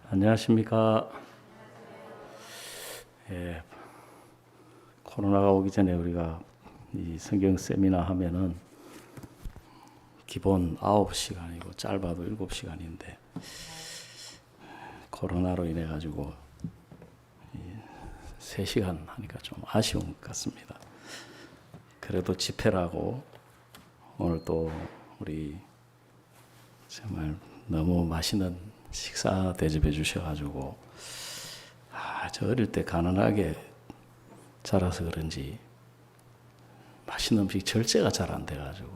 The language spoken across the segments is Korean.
안녕하십니까. 예, 코로나가 오기 전에 우리가 이 성경 세미나 하면은 기본 9시간이고 짧아도 7시간인데 코로나로 인해 가지고 3시간 하니까 좀 아쉬운 것 같습니다. 그래도 집회라고 오늘 또 우리 정말 너무 맛있는 식사 대접해 주셔가지고 저 어릴 때 가난하게 자라서 그런지 맛있는 음식 절제가 잘 안 돼가지고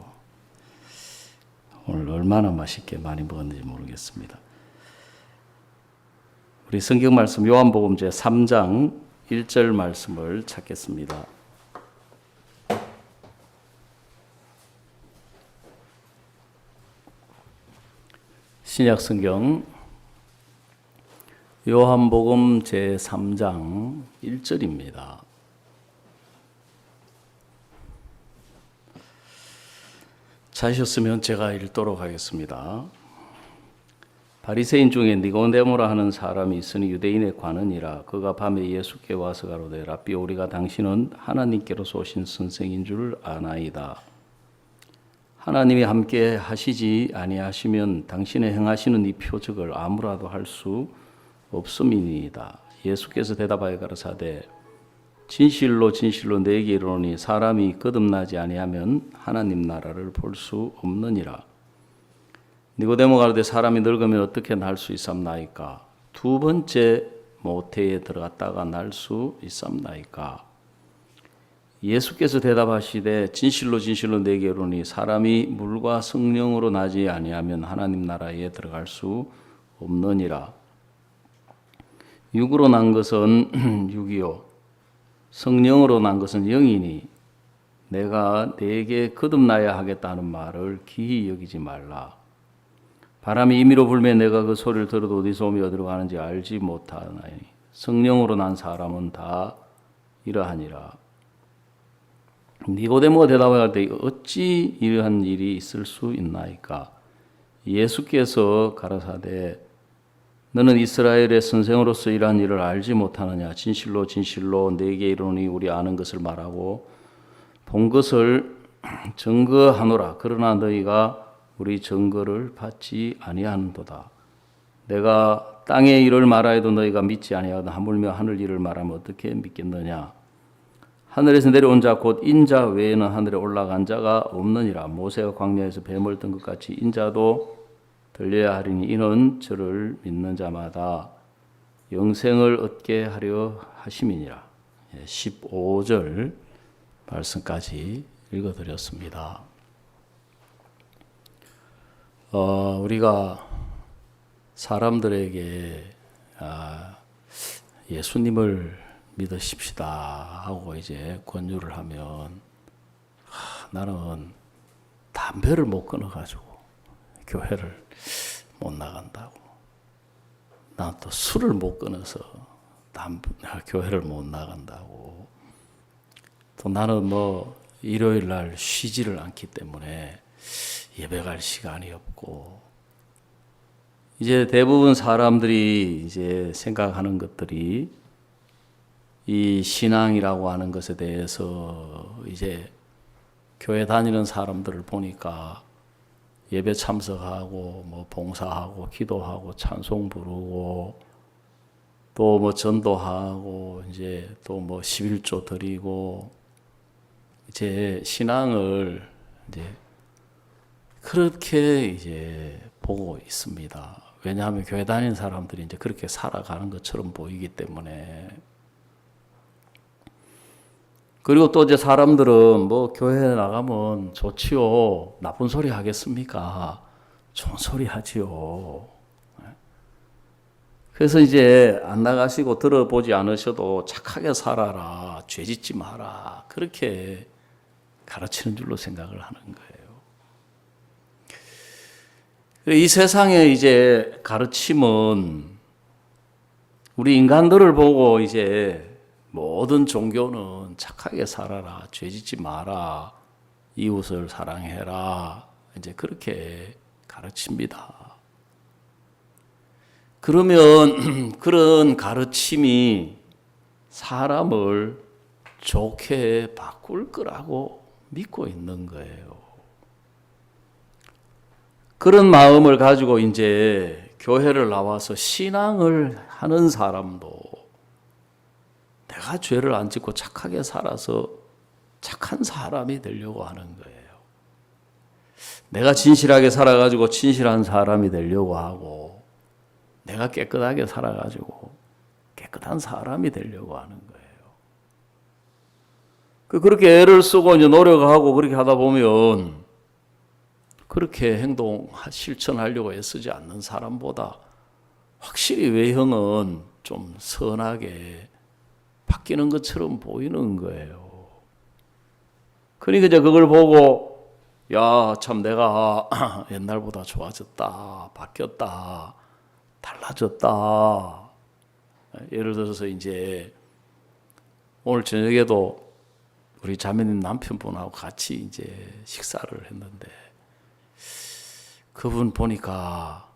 오늘 얼마나 맛있게 많이 먹었는지 모르겠습니다. 우리 성경 말씀 요한복음 제 3장 1절 말씀을 찾겠습니다. 신약 성경 요한복음 제 3장 1절입니다. 찾으셨으면 제가 읽도록 하겠습니다. 바리새인 중에 니고데모라 하는 사람이 있으니 유대인의 관원이라. 그가 밤에 예수께 와서 가로되 랍비, 우리가 당신은 하나님께로서 오신 선생인 줄 아나이다. 하나님이 함께 하시지 아니하시면 당신의 행하시는 이 표적을 아무라도 할 수 없음이니이다. 예수께서 대답하여 가라사대 진실로 진실로 내게 이르노니 사람이 거듭나지 아니하면 하나님 나라를 볼 수 없느니라. 니고데모가 가로되 사람이 늙으면 어떻게 날 수 있삼나이까? 두 번째 모태에 들어갔다가 날 수 있삼나이까? 예수께서 대답하시되 진실로 진실로 내게 이르노니 사람이 물과 성령으로 나지 아니하면 하나님 나라에 들어갈 수 없느니라. 육으로 난 것은 육이요 성령으로 난 것은 영이니 내가 네게 거듭나야 하겠다는 말을 기히 여기지 말라. 바람이 임의로 불면 내가 그 소리를 들어도 어디서 오며 어디로 가는지 알지 못하나니 성령으로 난 사람은 다 이러하니라. 니고데모가 대답할 때 어찌 이러한 일이 있을 수 있나이까? 예수께서 가라사대 너는 이스라엘의 선생으로서 이러한 일을 알지 못하느냐? 진실로 진실로 네게 이르노니 우리 아는 것을 말하고 본 것을 증거하노라. 그러나 너희가 우리 증거를 받지 아니하는도다. 내가 땅의 일을 말하여도 너희가 믿지 아니하거든 하물며 하늘 일을 말하면 어떻게 믿겠느냐? 하늘에서 내려온 자 곧 인자 외에는 하늘에 올라간 자가 없느니라. 모세가 광야에서 뱀을 뜬 것 같이 인자도 들려야 하리니 이는 저를 믿는 자마다 영생을 얻게 하려 하심이니라. 15절 말씀까지 읽어드렸습니다. 우리가 사람들에게 예수님을 믿으십시다 하고 이제 권유를 하면 나는 담배를 못 끊어가지고 교회를 못 나간다고. 난 또 술을 못 끊어서 교회를 못 나간다고. 또 나는 일요일 날 쉬지를 않기 때문에 예배 갈 시간이 없고. 이제 대부분 사람들이 이제 생각하는 것들이 이 신앙이라고 하는 것에 대해서 이제 교회 다니는 사람들을 보니까 예배 참석하고 봉사하고 기도하고 찬송 부르고 또 전도하고 이제 또 11조 드리고 이제 신앙을 이제 그렇게 이제 보고 있습니다. 왜냐하면 교회 다니는 사람들이 이제 그렇게 살아가는 것처럼 보이기 때문에. 그리고 또 이제 사람들은 교회에 나가면 좋지요. 나쁜 소리 하겠습니까? 좋은 소리 하지요. 그래서 이제 안 나가시고 들어보지 않으셔도 착하게 살아라, 죄 짓지 마라, 그렇게 가르치는 줄로 생각을 하는 거예요. 이 세상의 이제 가르침은 우리 인간들을 보고 이제 모든 종교는 착하게 살아라, 죄 짓지 마라, 이웃을 사랑해라, 이제 그렇게 가르칩니다. 그러면 그런 가르침이 사람을 좋게 바꿀 거라고 믿고 있는 거예요. 그런 마음을 가지고 이제 교회를 나와서 신앙을 하는 사람도 내가 죄를 안 짓고 착하게 살아서 착한 사람이 되려고 하는 거예요. 내가 진실하게 살아가지고 진실한 사람이 되려고 하고, 내가 깨끗하게 살아가지고 깨끗한 사람이 되려고 하는 거예요. 그렇게 애를 쓰고 이제 노력하고 그렇게 하다 보면 그렇게 실천하려고 애쓰지 않는 사람보다 확실히 외형은 좀 선하게 바뀌는 것처럼 보이는 거예요. 그러니까 이제 그걸 보고, 야, 참 내가 옛날보다 좋아졌다, 바뀌었다, 달라졌다. 예를 들어서 이제 오늘 저녁에도 우리 자매님 남편분하고 같이 이제 식사를 했는데, 그분 보니까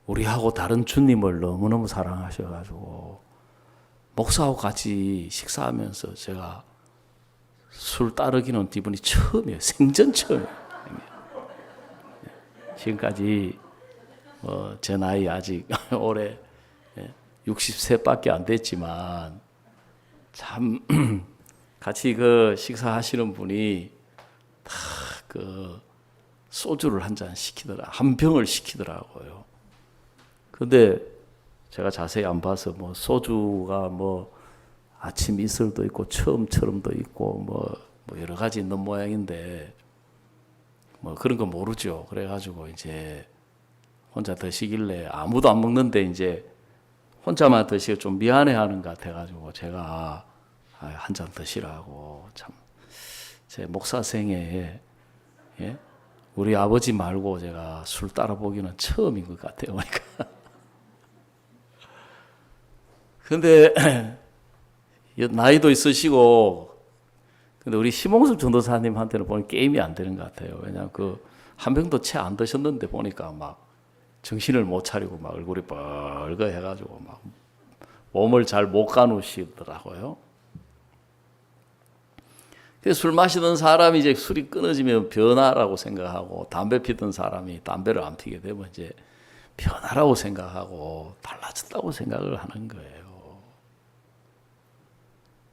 우리하고 다른 주님을 너무너무 사랑하셔가지고 목사하고 같이 식사하면서 제가 술 따르기는 이번이 처음이에요. 생전 처음이에요. 지금까지 제 나이 아직 올해 60세밖에 안 됐지만 참 같이 그 식사하시는 분이 다 그 소주를 한 잔 한 병을 시키더라고요. 근데 제가 자세히 안 봐서 뭐 소주가 뭐 아침 이슬도 있고 처음처럼도 있고 뭐 여러 가지 있는 모양인데 뭐 그런 거 모르죠. 그래가지고 이제 혼자 드시길래 아무도 안 먹는데 이제 혼자만 드시고 좀 미안해하는 것 같아가지고 제가 한 잔 드시라고. 참 제 목사 생애에 우리 아버지 말고 제가 술 따라보기는 처음인 것 같아요. 그러니까. 근데 나이도 있으시고, 근데 우리 심홍섭 전도사님한테는 보니 게임이 안 되는 것 같아요. 왜냐하면 한 병도 채 안 드셨는데 보니까 막 정신을 못 차리고 막 얼굴이 뻘거해가지고 막 몸을 잘 못 가누시더라고요. 술 마시던 사람이 이제 술이 끊어지면 변화라고 생각하고, 담배 피던 사람이 담배를 안 피게 되면 이제 변화라고 생각하고 달라졌다고 생각을 하는 거예요.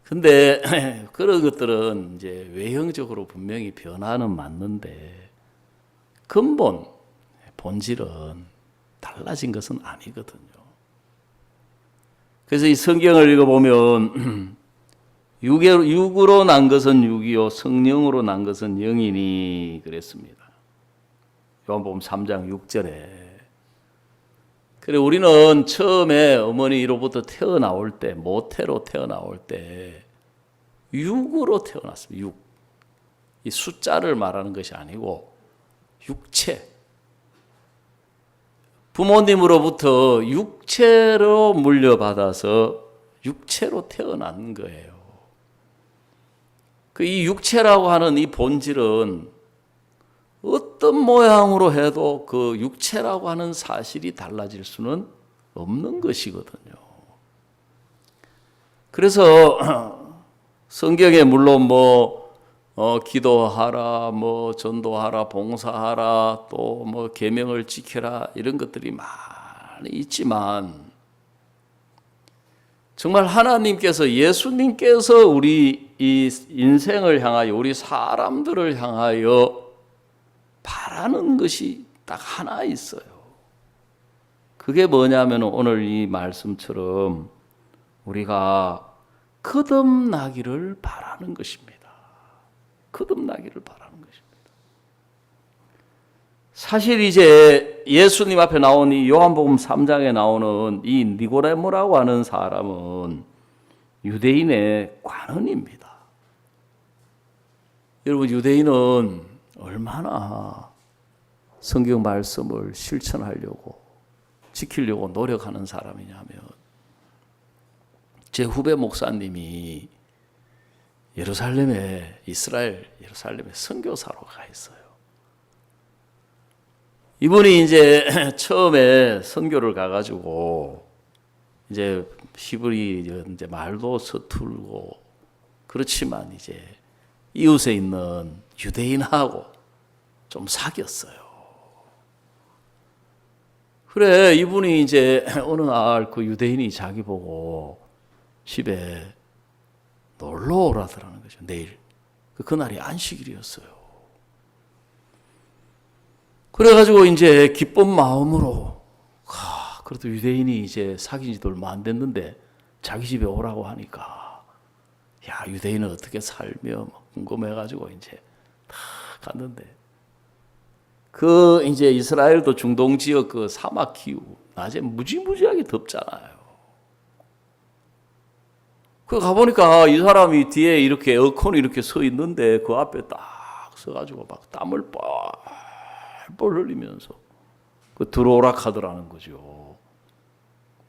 근데 그런 것들은 이제 외형적으로 분명히 변화는 맞는데 근본, 본질은 달라진 것은 아니거든요. 그래서 이 성경을 읽어보면 육으로 난 것은 육이요 성령으로 난 것은 영이니 그랬습니다. 요한복음 3장 6절에. 그래 우리는 처음에 어머니로부터 태어나올 때, 모태로 태어나올 때 육으로 태어났습니다. 육. 이 숫자를 말하는 것이 아니고 육체. 부모님으로부터 육체로 물려받아서 육체로 태어난 거예요. 이 육체라고 하는 이 본질은 어떤 모양으로 해도 그 육체라고 하는 사실이 달라질 수는 없는 것이거든요. 그래서 성경에 물론 기도하라, 전도하라, 봉사하라, 또 계명을 지켜라 이런 것들이 많이 있지만 정말 하나님께서 예수님께서 우리 이 인생을 향하여 우리 사람들을 향하여 바라는 것이 딱 하나 있어요. 그게 뭐냐면 오늘 이 말씀처럼 우리가 거듭나기를 바라는 것입니다. 거듭나기를 바라는 것입니다. 사실 이제 예수님 앞에 나온 이 요한복음 3장에 나오는 이 니고데모라고 하는 사람은 유대인의 관원입니다. 여러분 유대인은 얼마나 성경 말씀을 실천하려고 지키려고 노력하는 사람이냐면 제 후배 목사님이 예루살렘에 선교사로 가 있어요. 이분이 이제 처음에 선교를 가가지고 이제 히브리 이제 말도 서툴고 그렇지만 이제 이웃에 있는 유대인하고 좀 사귀었어요. 그래, 이분이 이제 어느 날 그 유대인이 자기 보고 집에 놀러 오라더라는 거죠. 내일. 그날이 안식일이었어요. 그래가지고 이제 기쁜 마음으로, 그래도 유대인이 이제 사귄 지도 얼마 안 됐는데 자기 집에 오라고 하니까, 야, 유대인은 어떻게 살며 궁금해가지고 이제 다 갔는데, 그 이제 이스라엘도 중동 지역 그 사막 기후, 낮에 무지무지하게 덥잖아요. 그 가보니까 이 사람이 뒤에 이렇게 에어컨이 이렇게 서 있는데 그 앞에 딱 서가지고 막 땀을 뻘뻘 흘리면서 그 들어오라 하더라는 거죠.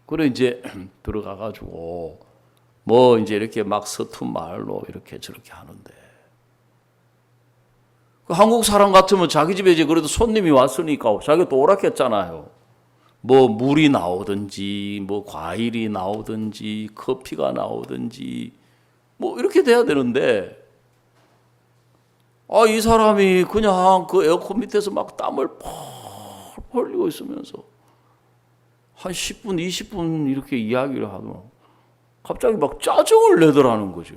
그래 이제 들어가가지고 뭐 이제 이렇게 막 서툰 말로 이렇게 저렇게 하는데, 그 한국 사람 같으면 자기 집에 이제 그래도 손님이 왔으니까 자기가 또 오락했잖아요. 뭐 물이 나오든지 뭐 과일이 나오든지 커피가 나오든지 뭐 이렇게 돼야 되는데, 이 사람이 그냥 그 에어컨 밑에서 막 땀을 펄 흘리고 있으면서 한 10분, 20분 이렇게 이야기를 하면 갑자기 막 짜증을 내더라는 거죠.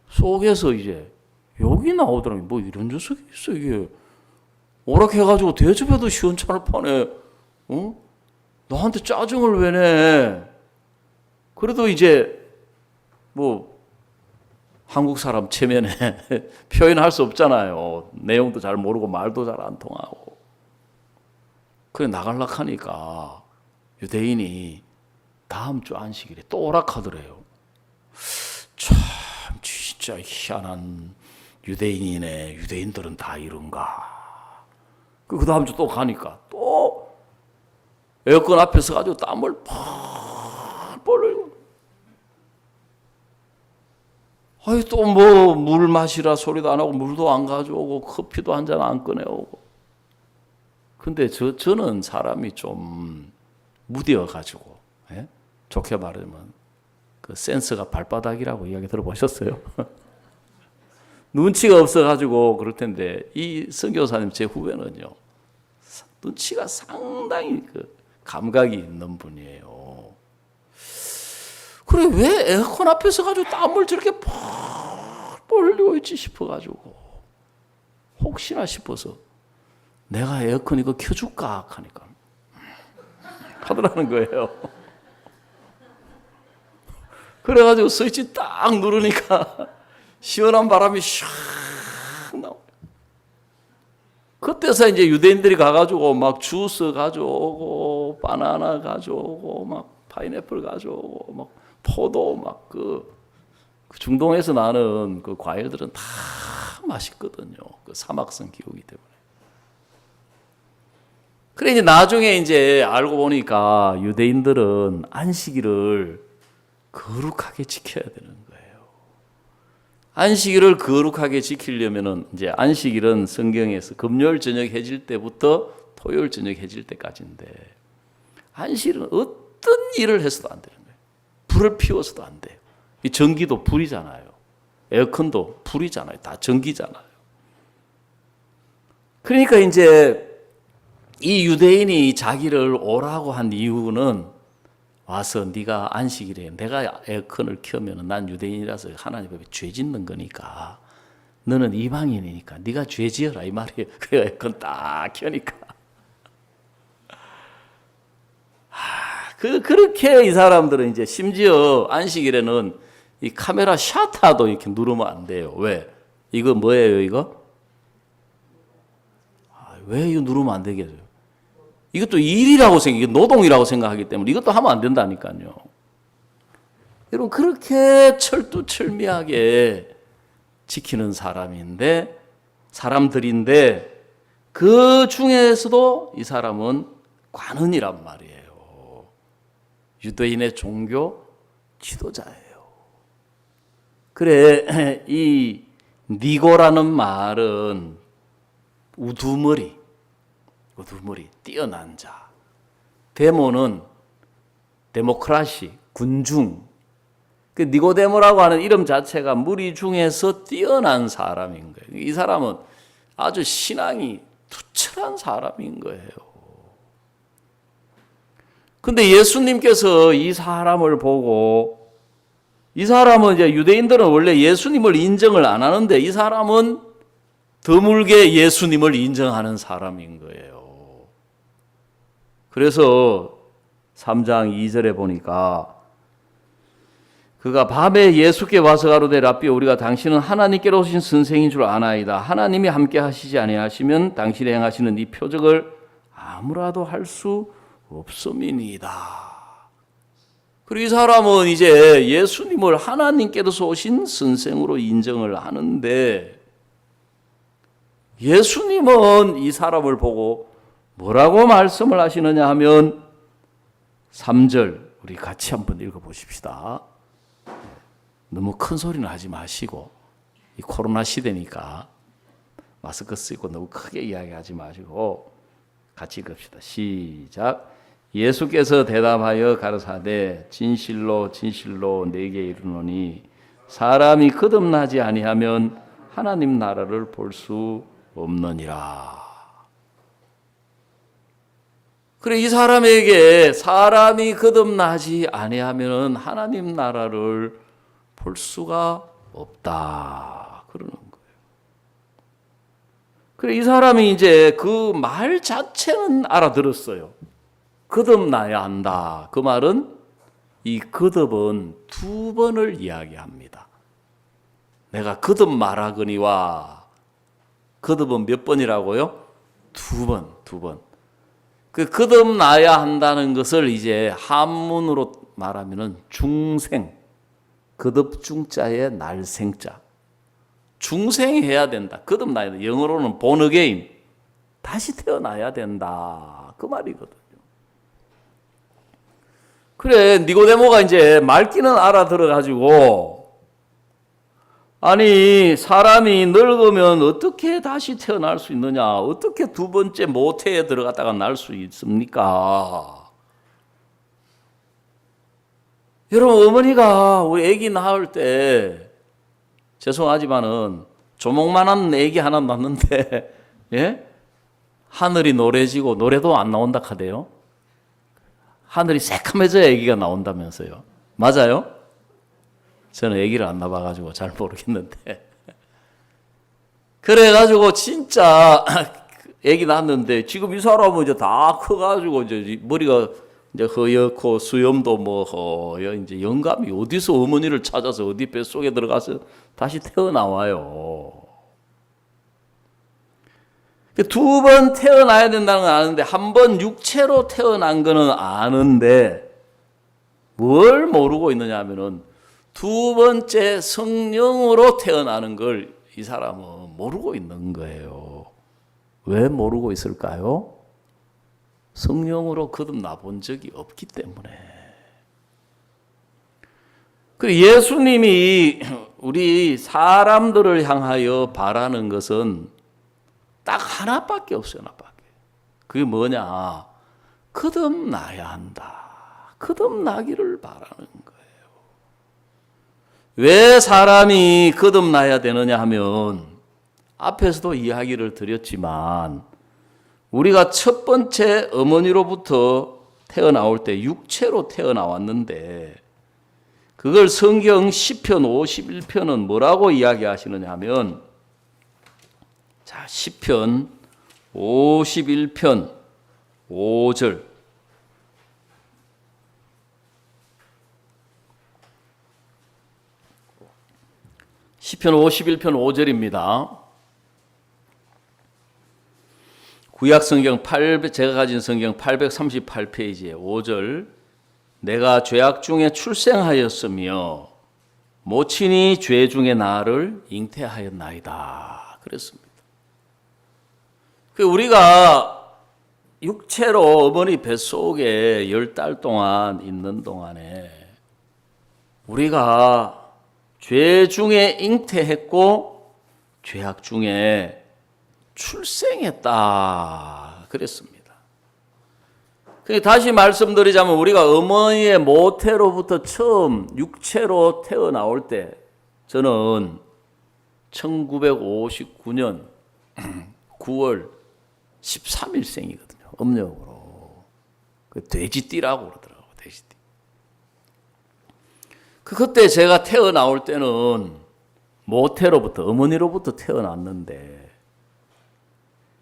속에서 이제 욕이 나오더라고요. 뭐 이런 녀석이 있어, 이게. 오락해가지고 대접해도 시원찮을 판에, 나한테 짜증을 왜 내? 그래도 이제, 뭐, 한국 사람 체면에 표현할 수 없잖아요. 내용도 잘 모르고 말도 잘 안 통하고. 그래, 나가려고 하니까 유대인이 다음 주 안식일에 또 오락하더래요. 참, 진짜 희한한 유대인이네. 유대인들은 다 이런가. 그 다음 주 또 가니까 또 에어컨 앞에 서가지고 땀을 펄펄 흘리고, 또 뭐 물 마시라 소리도 안 하고 물도 안 가져오고 커피도 한 잔 안 꺼내오고. 근데 저는 사람이 좀 무뎌가지고, 예? 좋게 말하면 그 센스가 발바닥이라고 이야기 들어보셨어요? 눈치가 없어가지고 그럴 텐데, 이 선교사님 제 후배는요, 눈치가 상당히 그 감각이 있는 분이에요. 그래, 왜 에어컨 앞에서 가지고 땀을 저렇게 펄펄 흘리고 있지 싶어가지고, 혹시나 싶어서 내가 에어컨 이거 켜줄까 하니까 하더라는 거예요. 그래가지고 스위치 딱 누르니까 시원한 바람이 샥 나오고, 그때서 이제 유대인들이 가가지고 막 주스 가져오고 바나나 가져오고 막 파인애플 가져오고 막 포도 막 그 중동에서 나는 그 과일들은 다 맛있거든요. 그 사막성 기후이기 때문에. 그래 이제 나중에 이제 알고 보니까 유대인들은 안식일을 거룩하게 지켜야 되는 거예요. 안식일을 거룩하게 지키려면은 이제 안식일은 성경에서 금요일 저녁 해질 때부터 토요일 저녁 해질 때까지인데, 안식일은 어떤 일을 해서도 안 되는 거예요. 불을 피워서도 안 돼요. 이 전기도 불이잖아요. 에어컨도 불이잖아요. 다 전기잖아요. 그러니까 이제 이 유대인이 자기를 오라고 한 이유는, 와서 네가 안식일에 내가 에어컨을 켜면 난 유대인이라서 하나님 앞에 죄 짓는 거니까, 너는 이방인이니까 네가 죄 지어라 이 말이에요. 그래 에어컨 딱 켜니까. 그렇게 이 사람들은 이제 심지어 안식일에는 이 카메라 샤터도 이렇게 누르면 안 돼요. 왜? 이거 뭐예요 이거? 왜 이거 누르면 안 되겠어요? 이것도 일이라고 노동이라고 생각하기 때문에 이것도 하면 안 된다니까요. 여러분, 그렇게 철두철미하게 지키는 사람들인데 그 중에서도 이 사람은 관원이란 말이에요. 유대인의 종교 지도자예요. 그래, 이 니고라는 말은 우두머리, 우두머리, 뛰어난 자. 데모는 데모크라시, 군중. 그 니고데모라고 하는 이름 자체가 무리 중에서 뛰어난 사람인 거예요. 이 사람은 아주 신앙이 투철한 사람인 거예요. 근데 예수님께서 이 사람을 보고, 이 사람은 이제 유대인들은 원래 예수님을 인정을 안 하는데 이 사람은 드물게 예수님을 인정하는 사람인 거예요. 그래서 3장 2절에 보니까 그가 밤에 예수께 와서 가로되 랍비 우리가 당신은 하나님께로 오신 선생인 줄 아나이다. 하나님이 함께 하시지 아니하시면 당신이 행하시는 이 표적을 아무라도 할 수 없음이니이다. 그리고 이 사람은 이제 예수님을 하나님께로서 오신 선생으로 인정을 하는데 예수님은 이 사람을 보고 뭐라고 말씀을 하시느냐 하면 3절 우리 같이 한번 읽어보십시다. 너무 큰 소리는 하지 마시고 이 코로나 시대니까 마스크 쓰고 너무 크게 이야기하지 마시고 같이 읽읍시다. 시작. 예수께서 대답하여 가르사대 진실로 진실로 내게 이르노니 사람이 거듭나지 아니하면 하나님 나라를 볼 수 없느니라. 그래 이 사람에게 사람이 거듭나지 아니하면 하나님 나라를 볼 수가 없다. 그러는 거예요. 그래 이 사람이 이제 그 말 자체는 알아들었어요. 거듭나야 한다. 그 말은 이 거듭은 2번을 이야기합니다. 내가 거듭 말하거니와 거듭은 몇 번이라고요? 2번. 그 거듭나야 한다는 것을 이제 한문으로 말하면은 중생, 거듭중자의 날생자. 중생해야 된다. 거듭나야 된다. 영어로는 born again. 다시 태어나야 된다. 그 말이거든요. 그래, 니고데모가 이제 말귀는 알아들어가지고, 아니, 사람이 늙으면 어떻게 다시 태어날 수 있느냐? 어떻게 2번째 모태에 들어갔다가 날 수 있습니까? 여러분, 어머니가 우리 아기 낳을 때, 죄송하지만은, 조목만한 아기 하나 낳는데, 예? 하늘이 노래지고 노래도 안 나온다 카대요. 하늘이 새카매져야 아기가 나온다면서요. 맞아요? 저는 아기를 안 낳아가지고 잘 모르겠는데. 그래가지고 진짜 아기 낳았는데 지금 이 사람은 이제 다 커가지고 이제 머리가 이제 허옇고 수염도 뭐 허여 이제 영감이 어디서 어머니를 찾아서 어디 뱃속에 들어가서 다시 태어나와요. 2번 태어나야 된다는 건 아는데 한 번 육체로 태어난 거는 아는데 뭘 모르고 있느냐 하면은 2번째 성령으로 태어나는 걸 이 사람은 모르고 있는 거예요. 왜 모르고 있을까요? 성령으로 거듭나 본 적이 없기 때문에. 그 예수님이 우리 사람들을 향하여 바라는 것은 딱 하나밖에 없어요. 하나밖에. 그게 뭐냐? 거듭나야 한다. 거듭나기를 바라는 거예요. 왜 사람이 거듭나야 되느냐 하면 앞에서도 이야기를 드렸지만 우리가 첫 번째 어머니로부터 태어나올 때 육체로 태어나왔는데 그걸 성경 시편 51편은 뭐라고 이야기하시느냐 하면 자, 시편 51편 5절 시편 51편 5절입니다. 구약 성경 제가 가진 성경 838페이지에 5절 내가 죄악 중에 출생하였으며 모친이 죄 중에 나를 잉태하였나이다. 그랬습니다. 우리가 육체로 어머니 뱃속에 10달 동안 있는 동안에 우리가 죄 중에 잉태했고 죄악 중에 출생했다. 그랬습니다. 다시 말씀드리자면 우리가 어머니의 모태로부터 처음 육체로 태어나올 때 저는 1959년 9월 13일생이거든요. 음력으로. 돼지띠라고 그러더라고요. 돼지띠. 그때 제가 태어나올 때는 모태로부터 어머니로부터 태어났는데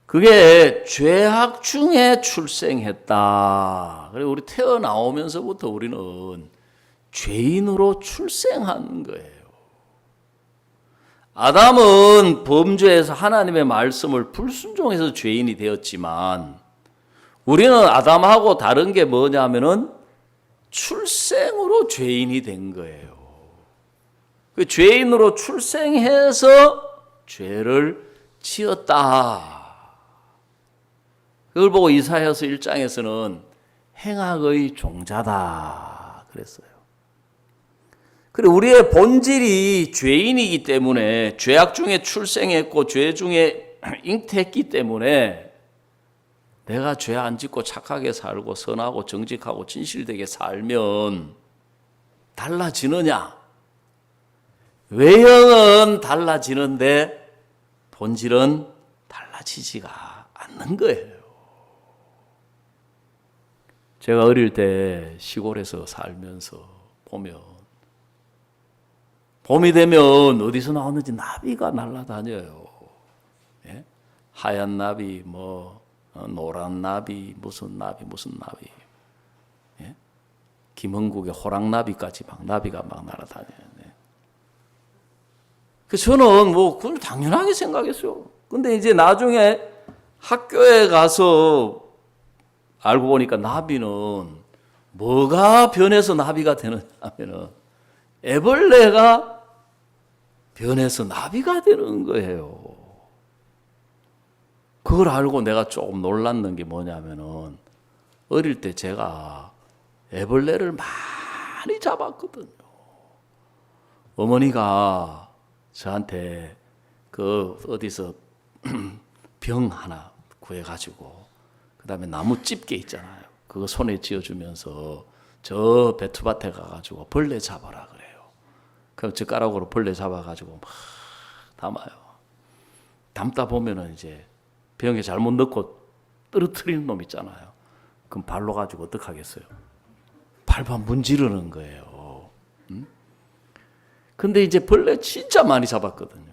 그게 죄악 중에 출생했다. 그리고 우리 태어나오면서부터 우리는 죄인으로 출생한 거예요. 아담은 범죄해서 하나님의 말씀을 불순종해서 죄인이 되었지만 우리는 아담하고 다른 게 뭐냐면은 출생으로 죄인이 된 거예요. 그 죄인으로 출생해서 죄를 지었다. 그걸 보고 이사야서 1장에서는 행악의 종자다 그랬어요. 그리고 우리의 본질이 죄인이기 때문에 죄악 중에 출생했고 죄 중에 잉태했기 때문에 내가 죄 안 짓고 착하게 살고 선하고 정직하고 진실되게 살면 달라지느냐? 외형은 달라지는데 본질은 달라지지가 않는 거예요. 제가 어릴 때 시골에서 살면서 보면 봄이 되면 어디서 나오는지 나비가 날아다녀요. 예? 하얀 나비, 노란 나비, 무슨 나비. 예? 김흥국의 호랑나비까지 막 나비가 막 날아다녀요. 저는 그걸 당연하게 생각했어요. 근데 이제 나중에 학교에 가서 알고 보니까 나비는 뭐가 변해서 나비가 되느냐 하면은 애벌레가 변해서 나비가 되는 거예요. 그걸 알고 내가 조금 놀랐는 게 뭐냐면은 어릴 때 제가 애벌레를 많이 잡았거든요. 어머니가 저한테 어디서 병 하나 구해가지고 그다음에 나무 집게 있잖아요. 그거 손에 쥐어주면서 저 배투밭에 가가지고 벌레 잡아라 그래요. 그럼 젓가락으로 벌레 잡아가지고 막 담아요. 담다 보면은 이제 병에 잘못 넣고 떨어뜨리는 놈 있잖아요. 그럼 발로 가지고 어떡하겠어요? 발판 문지르는 거예요. 근데 이제 벌레 진짜 많이 잡았거든요.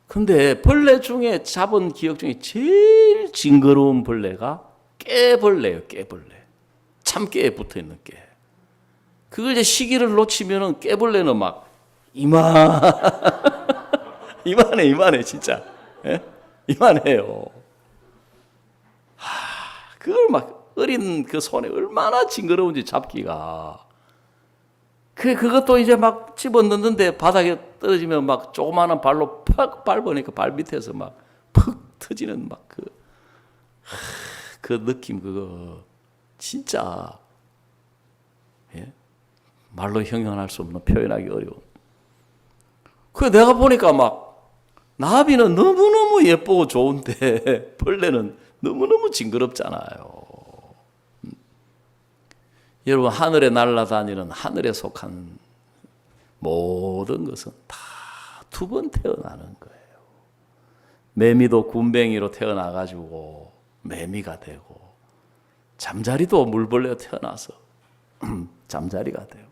근데 벌레 중에 잡은 기억 중에 제일 징그러운 벌레가 깨벌레예요. 깨벌레. 참깨에 붙어있는 깨. 그걸 이제 시기를 놓치면은 깨벌레는 막 이만해 진짜. 예? 이만해요. 그걸 막 어린 그 손에 얼마나 징그러운지 잡기가. 그것도 이제 막 집어넣는데 바닥에 떨어지면 막 조그마한 발로 팍 밟으니까 발 밑에서 막 푹 터지는 막 그 느낌 그거 진짜 예? 말로 형용할 수 없는 표현하기 어려운. 내가 보니까 막 나비는 너무너무 예쁘고 좋은데 벌레는 너무너무 징그럽잖아요. 여러분 하늘에 날아다니는 하늘에 속한 모든 것은 다 두 번 태어나는 거예요. 매미도 군뱅이로 태어나가지고 매미가 되고 잠자리도 물벌레로 태어나서 잠자리가 되고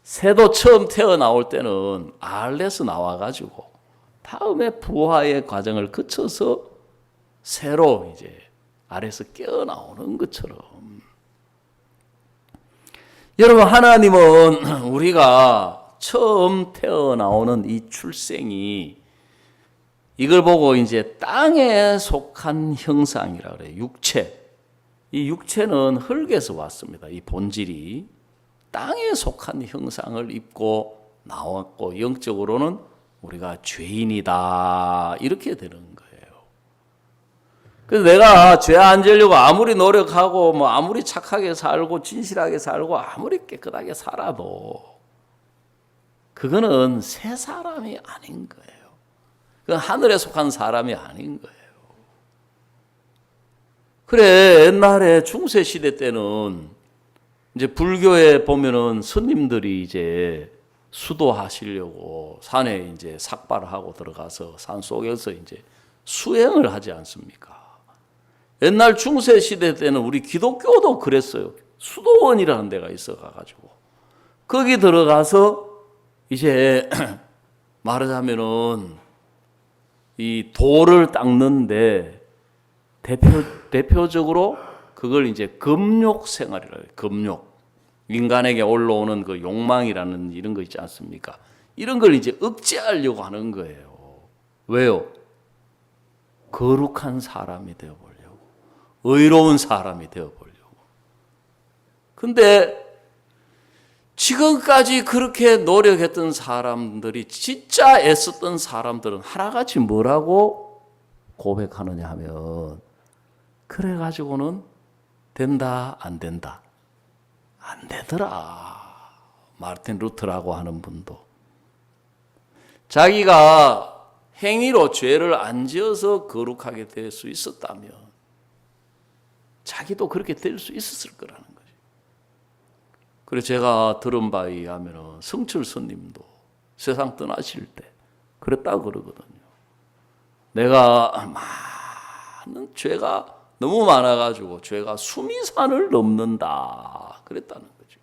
새도 처음 태어나올 때는 알에서 나와가지고 다음에 부화의 과정을 거쳐서 새로 이제 알에서 깨어나오는 것처럼 여러분 하나님은 우리가 처음 태어나오는 이 출생이 이걸 보고 이제 땅에 속한 형상이라 그래요. 육체. 이 육체는 흙에서 왔습니다. 이 본질이 땅에 속한 형상을 입고 나왔고 영적으로는 우리가 죄인이다 이렇게 되는 거예요. 그래서 내가 죄 안 지려고 아무리 노력하고 아무리 착하게 살고 진실하게 살고 아무리 깨끗하게 살아도 그거는 새 사람이 아닌 거예요. 그건 하늘에 속한 사람이 아닌 거예요. 그래, 옛날에 중세 시대 때는 이제 불교에 보면은 스님들이 이제 수도하시려고 산에 이제 삭발하고 들어가서 산 속에서 이제 수행을 하지 않습니까? 옛날 중세 시대 때는 우리 기독교도 그랬어요. 수도원이라는 데가 있어가지고 거기 들어가서 이제 말하자면은 이 돌을 닦는데 대표적으로 그걸 이제 금욕 생활이라 해요. 금욕. 인간에게 올라오는 그 욕망이라는 이런 거 있지 않습니까? 이런 걸 이제 억제하려고 하는 거예요. 왜요? 거룩한 사람이 되어보려고. 의로운 사람이 되어보려고. 근데 지금까지 그렇게 노력했던 사람들이 진짜 애썼던 사람들은 하나같이 뭐라고 고백하느냐 하면 그래가지고는 된다 안 된다. 안 되더라. 마르틴 루터라고 하는 분도 자기가 행위로 죄를 안 지어서 거룩하게 될 수 있었다면 자기도 그렇게 될 수 있었을 거라는 거죠. 그래서 제가 들은 바에 의하면 성철 스님도 세상 떠나실 때 그랬다고 그러거든요. 내가 많은 죄가 너무 많아가지고 죄가 수미산을 넘는다 그랬다는 거죠.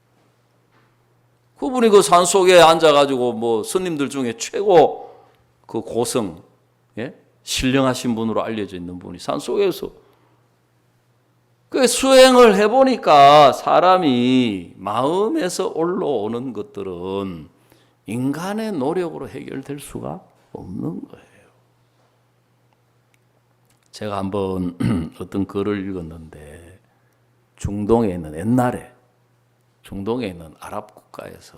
그분이 그 산 속에 앉아가지고 뭐 스님들 중에 최고 그 고성, 예? 신령하신 분으로 알려져 있는 분이 산 속에서 그 수행을 해보니까 사람이 마음에서 올라오는 것들은 인간의 노력으로 해결될 수가 없는 거예요. 제가 한번 어떤 글을 읽었는데 중동에 있는 옛날에 중동에 있는 아랍 국가에서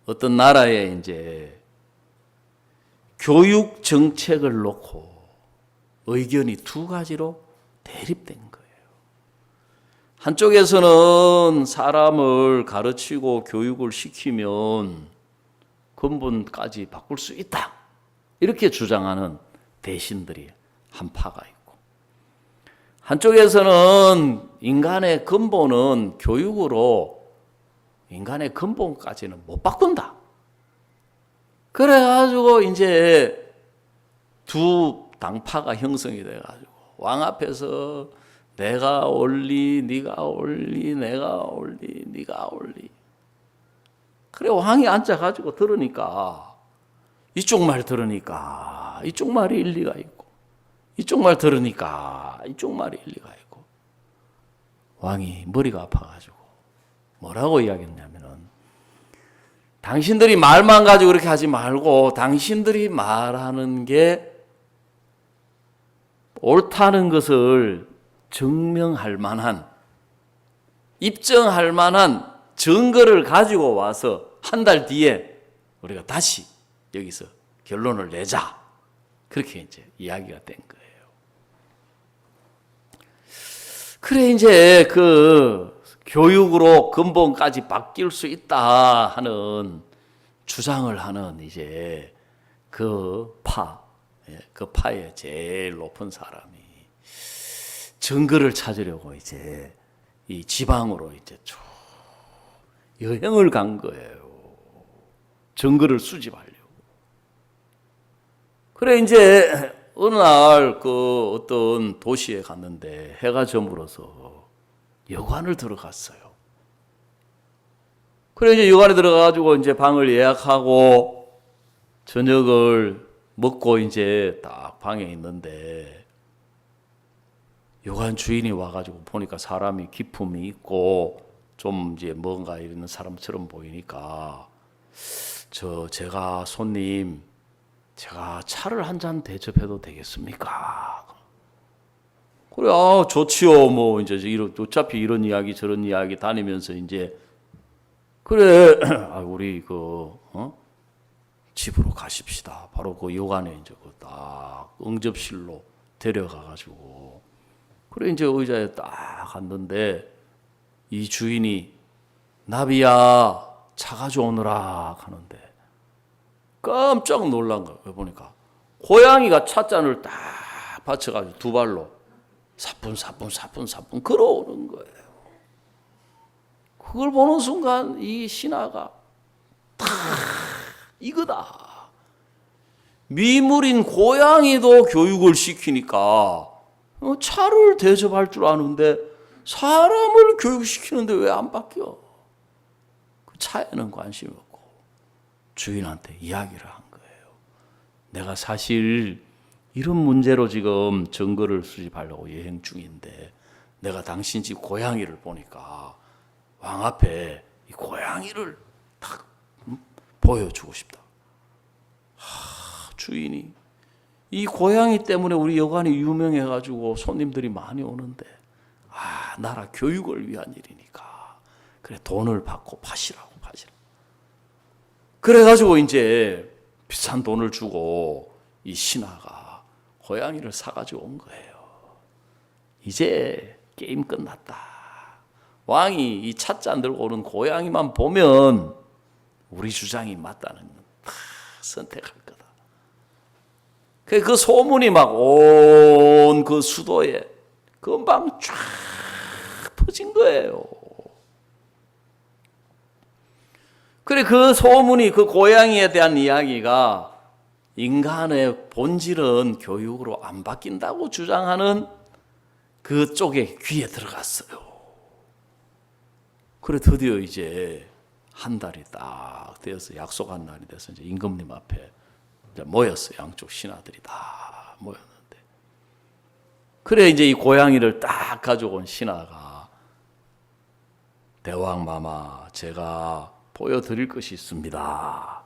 어떤 나라에 이제 교육 정책을 놓고 의견이 두 가지로 대립된 거예요. 한쪽에서는 사람을 가르치고 교육을 시키면 근본까지 바꿀 수 있다. 이렇게 주장하는 대신들이 한 파가 있고 한쪽에서는 인간의 근본은 교육으로 인간의 근본까지는 못 바꾼다. 그래가지고 이제 두 당파가 형성이 돼가지고 왕 앞에서 내가 옳리, 네가 옳리, 내가 옳리, 네가 옳리. 그래 왕이 앉아가지고 들으니까 이쪽 말 들으니까 이쪽 말이 일리가 있고 이쪽 말 들으니까 이쪽 말이 일리가 있고 왕이 머리가 아파가지고 뭐라고 이야기했냐면은 당신들이 말만 가지고 그렇게 하지 말고 당신들이 말하는 게 옳다는 것을 증명할 만한 입증할 만한 증거를 가지고 와서 한 달 뒤에 우리가 다시 여기서 결론을 내자. 그렇게 이제 이야기가 된 거예요. 그래 이제 그 교육으로 근본까지 바뀔 수 있다 하는 주장을 하는 이제 그 파의 제일 높은 사람이 증거를 찾으려고 이제 이 지방으로 이제 쭉 여행을 간 거예요. 증거를 수집하려고. 그래 이제 어느 날 그 어떤 도시에 갔는데 해가 저물어서 여관을 들어갔어요. 그래 이제 여관에 들어가가지고 이제 방을 예약하고 저녁을 먹고 이제 딱 방에 있는데 여관 주인이 와가지고 보니까 사람이 기품이 있고 좀 이제 뭔가 이런 사람처럼 보이니까 제가 손님 제가 차를 한 잔 대접해도 되겠습니까? 그래, 좋지요. 뭐, 이제, 어차피 이런 이야기, 저런 이야기 다니면서, 이제, 그래, 우리, 집으로 가십시다. 바로 그 여관에, 이제, 딱, 응접실로 데려가가지고, 그래, 이제 의자에 딱 앉는데, 이 주인이, 나비야, 차 가져오느라 하는데, 깜짝 놀란 거예요. 보니까 고양이가 찻잔을 딱 받쳐가지고 두 발로 사뿐 걸어오는 거예요. 그걸 보는 순간 이 신하가 다 이거다. 미물인 고양이도 교육을 시키니까 차를 대접할 줄 아는데 사람을 교육시키는데 왜 안 바뀌어? 그 차에는 관심이 없고 주인한테 이야기를 한 거예요. 내가 사실 이런 문제로 지금 증거를 수집하려고 여행 중인데 내가 당신 집 고양이를 보니까 왕 앞에 이 고양이를 딱 보여주고 싶다. 주인이 이 고양이 때문에 우리 여관이 유명해가지고 손님들이 많이 오는데 나라 교육을 위한 일이니까 그래 돈을 받고 파시라고. 그래가지고 이제 비싼 돈을 주고 이 신하가 고양이를 사가지고 온 거예요. 이제 게임 끝났다. 왕이 이 찻잔 들고 오는 고양이만 보면 우리 주장이 맞다는 건 다 선택할 거다. 그 소문이 막 온 그 수도에 금방 쫙 퍼진 거예요. 그래 그 소문이 그 고양이에 대한 이야기가 인간의 본질은 교육으로 안 바뀐다고 주장하는 그쪽에 귀에 들어갔어요. 그래 드디어 이제 한 달이 딱 되어서 약속한 날이 돼서 이제 임금님 앞에 이제 모였어요. 양쪽 신하들이 다 모였는데. 그래 이제 이 고양이를 딱 가져온 신하가 대왕마마 제가 보여드릴 것이 있습니다.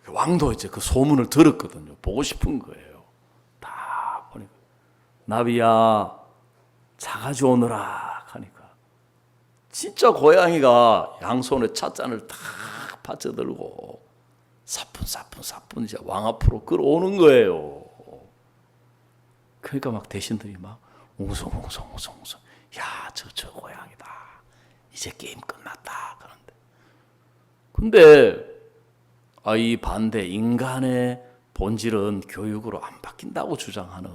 왕도 이제 그 소문을 들었거든요. 보고 싶은 거예요. 다 보니까 나비야 자가지 오너라 하니까 진짜 고양이가 양손에 찻잔을 탁 받쳐들고 사뿐 이제 왕 앞으로 끌어오는 거예요. 그러니까 막 대신들이 막 웅성웅성 야 저 고양이다. 이제 게임 끝났다. 근데 이 반대 인간의 본질은 교육으로 안 바뀐다고 주장하는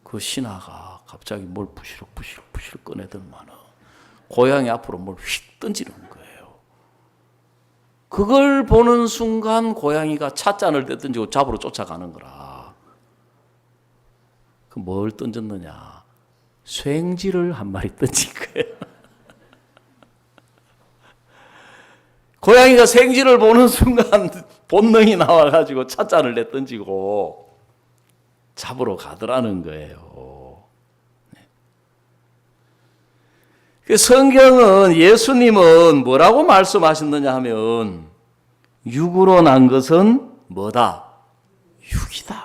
그 신하가 갑자기 뭘 부시럭 꺼내들만은 고양이 앞으로 뭘 휙 던지는 거예요. 그걸 보는 순간 고양이가 찻잔을 떼던지고 잡으러 쫓아가는 거라. 그 뭘 던졌느냐? 쐐지를 한 마리 던진 거예요. 고양이가 생쥐를 보는 순간 본능이 나와가지고 찻잔을 내던지고 잡으러 가더라는 거예요. 성경은 예수님은 뭐라고 말씀하셨느냐 하면 육으로 난 것은 뭐다? 육이다.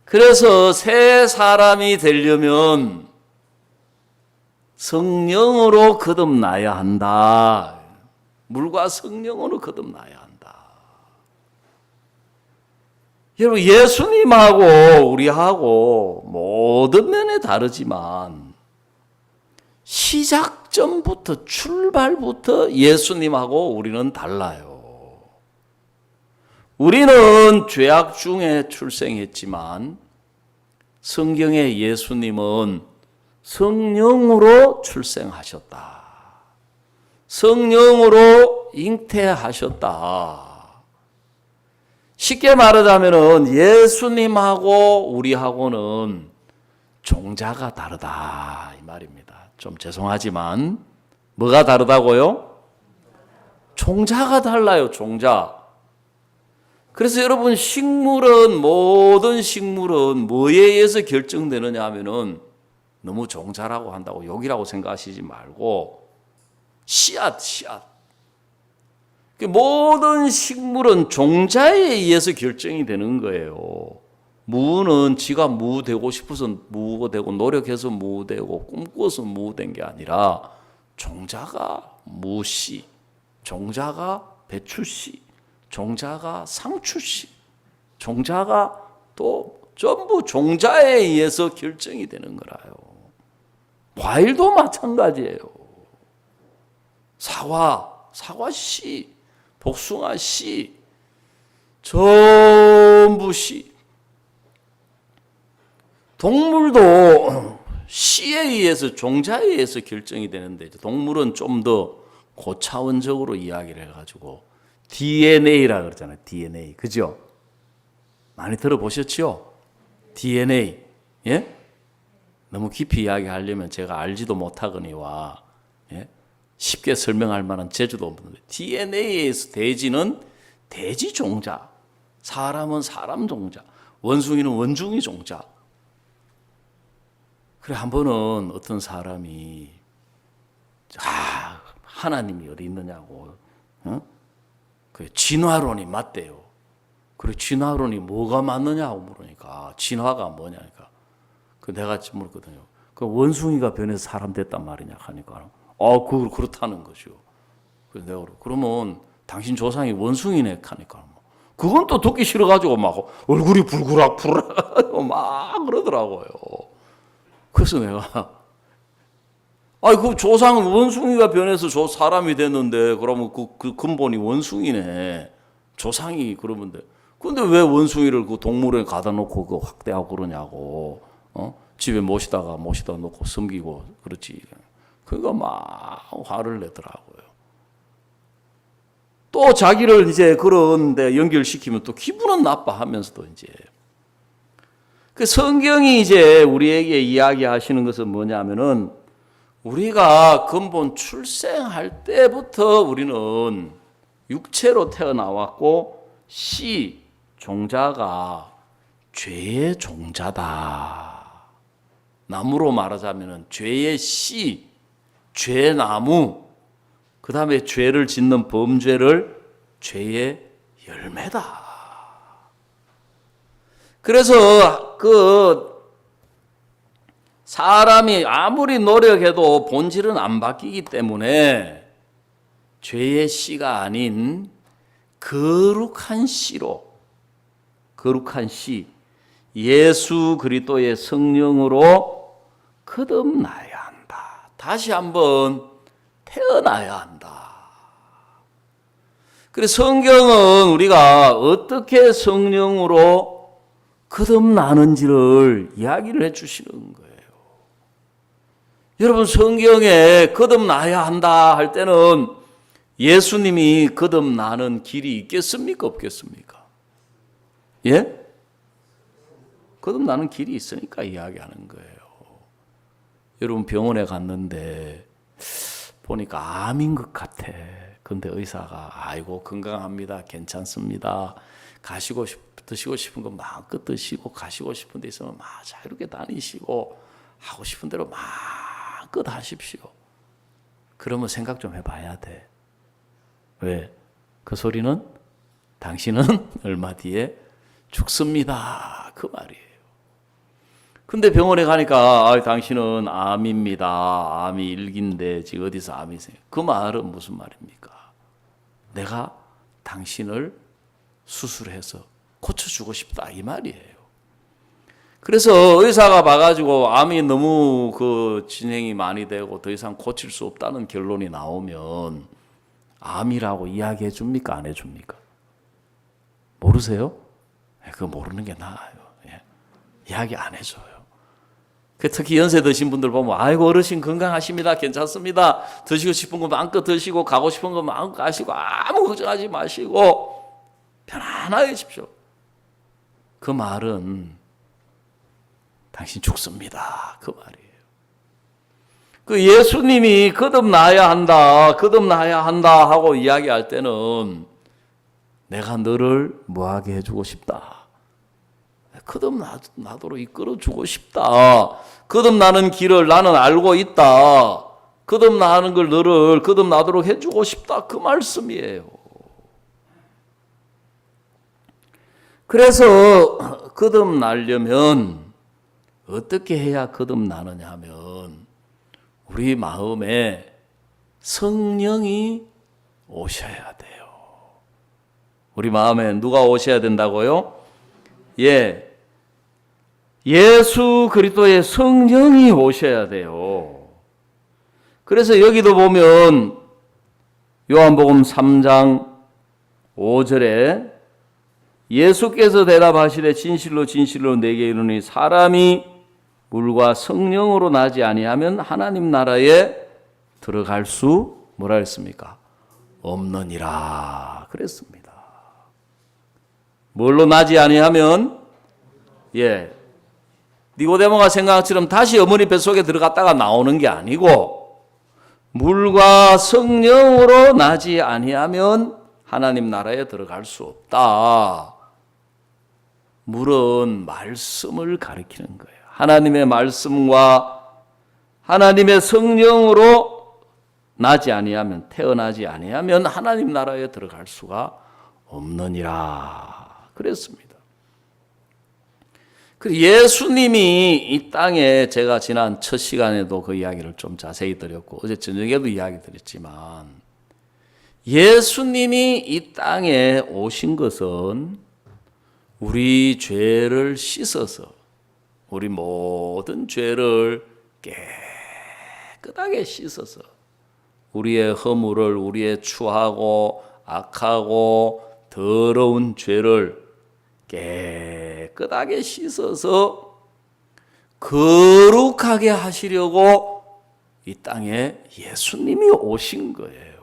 그래서 새 사람이 되려면 성령으로 거듭나야 한다. 물과 성령으로 거듭나야 한다. 여러분 예수님하고 우리하고 모든 면에 다르지만 시작점부터 출발부터 예수님하고 우리는 달라요. 우리는 죄악 중에 출생했지만 성경의 예수님은 성령으로 출생하셨다. 성령으로 잉태하셨다. 쉽게 말하자면 예수님하고 우리하고는 종자가 다르다 이 말입니다. 좀 죄송하지만 뭐가 다르다고요? 종자가 달라요. 종자. 그래서 여러분 모든 식물은 뭐에 의해서 결정되느냐 하면은 너무 종자라고 한다고 욕이라고 생각하시지 말고 씨앗. 모든 식물은 종자에 의해서 결정이 되는 거예요. 무는 지가 무 되고 싶어서 무가 되고 노력해서 무 되고 꿈꾸어서 무 된 게 아니라 종자가 무씨, 종자가 배추씨, 종자가 상추씨, 종자가 또 전부 종자에 의해서 결정이 되는 거라요. 과일도 마찬가지예요. 사과씨, 복숭아씨, 전부 씨. 동물도 씨에 의해서 종자에 의해서 결정이 되는데 동물은 좀 더 고차원적으로 이야기를 해가지고 DNA라 그러잖아요. DNA. 그죠? 많이 들어보셨죠? DNA. 예? 너무 깊이 이야기하려면 제가 알지도 못하거니와 예? 쉽게 설명할 만한 재주도 없는데 DNA에서 돼지는 돼지 종자, 사람은 사람 종자, 원숭이는 원숭이 종자. 그래 한 번은 어떤 사람이 하나님이 어디 있느냐고 그 진화론이 맞대요. 그래 진화론이 뭐가 맞느냐고 물으니까 진화가 뭐냐니까 그 내가 물었거든요. 그 원숭이가 변해서 사람 됐단 말이냐 하니까 그렇다는 거죠. 그래서 내가 그러면 당신 조상이 원숭이네 하니까 그건 또 듣기 싫어가지고 막 얼굴이 불구락불락 막 그러더라고요. 그래서 내가 그 조상은 원숭이가 변해서 사람이 됐는데 그러면 그 근본이 원숭이네. 조상이 그러면 돼. 근데 왜 원숭이를 그 동물원에 가다 놓고 그 학대하고 그러냐고. 집에 모시다 놓고 섬기고 그렇지. 그러니까 막 화를 내더라고요. 또 자기를 이제 그런데 연결시키면 또 기분은 나빠하면서도 이제 그 성경이 이제 우리에게 이야기하시는 것은 뭐냐면은 우리가 근본 출생할 때부터 우리는 육체로 태어나왔고 씨 종자가 죄의 종자다. 나무로 말하자면은 죄의 씨, 죄나무, 그 다음에 죄를 짓는 범죄를 죄의 열매다. 그래서 사람이 아무리 노력해도 본질은 안 바뀌기 때문에 죄의 씨가 아닌 거룩한 씨로, 거룩한 씨, 예수 그리스도의 성령으로 거듭나야 한다. 다시 한번 태어나야 한다. 그래서 성경은 우리가 어떻게 성령으로 거듭나는지를 이야기를 해 주시는 거예요. 여러분 성경에 거듭나야 한다 할 때는 예수님이 거듭나는 길이 있겠습니까? 없겠습니까? 예? 거듭나는 길이 있으니까 이야기하는 거예요. 여러분 병원에 갔는데 보니까 암인 것 같아. 근데 의사가 아이고 건강합니다. 괜찮습니다. 드시고 싶은 거 마음껏 드시고 가시고 싶은 데 있으면 막 자유롭게 다니시고 하고 싶은 대로 마음껏 하십시오. 그러면 생각 좀 해봐야 돼. 왜? 그 소리는 당신은 얼마 뒤에 죽습니다. 그 말이에요. 근데 병원에 가니까 당신은 암입니다. 암이 1기인데 지금 어디서 암이세요? 그 말은 무슨 말입니까? 내가 당신을 수술해서 고쳐주고 싶다 이 말이에요. 그래서 의사가 봐가지고 암이 너무 진행이 많이 되고 더 이상 고칠 수 없다는 결론이 나오면 암이라고 이야기해 줍니까? 안 해줍니까? 모르세요? 그거 모르는 게 나아요. 이야기 안 해줘요. 특히 연세 드신 분들 보면 아이고 어르신 건강하십니다. 괜찮습니다. 드시고 싶은 거 마음껏 드시고 가고 싶은 거 마음껏 가시고 아무 걱정하지 마시고 편안하게 하십시오. 그 말은 당신 죽습니다. 그 말이에요. 그 예수님이 거듭나야 한다 하고 이야기할 때는 내가 너를 뭐하게 해주고 싶다. 거듭나도록 이끌어주고 싶다. 거듭나는 길을 나는 알고 있다. 거듭나는 걸 너를 거듭나도록 해주고 싶다. 그 말씀이에요. 그래서 거듭나려면 어떻게 해야 거듭나느냐 하면 우리 마음에 성령이 오셔야 돼요. 우리 마음에 누가 오셔야 된다고요? 예수 그리스도의 성령이 오셔야 돼요. 그래서 여기도 보면 요한복음 3장 5절에 예수께서 대답하시되 진실로 진실로 내게 이르노니 사람이 물과 성령으로 나지 아니하면 하나님 나라에 들어갈 수 뭐라 했습니까? 없느니라 그랬습니다. 뭘로 나지 아니하면 니고데모가 생각한 것처럼 다시 어머니 뱃속에 들어갔다가 나오는 게 아니고 물과 성령으로 나지 아니하면 하나님 나라에 들어갈 수 없다. 물은 말씀을 가리키는 거예요. 하나님의 말씀과 하나님의 성령으로 나지 아니하면, 태어나지 아니하면 하나님 나라에 들어갈 수가 없느니라 그랬습니다. 예수님이 이 땅에, 제가 지난 첫 시간에도 그 이야기를 좀 자세히 드렸고 어제 저녁에도 이야기 드렸지만, 예수님이 이 땅에 오신 것은 우리 죄를 씻어서 우리 모든 죄를 깨끗하게 씻어서 우리의 허물을, 우리의 추하고 악하고 더러운 죄를 깨끗하게 씻어서 거룩하게 하시려고 이 땅에 예수님이 오신 거예요.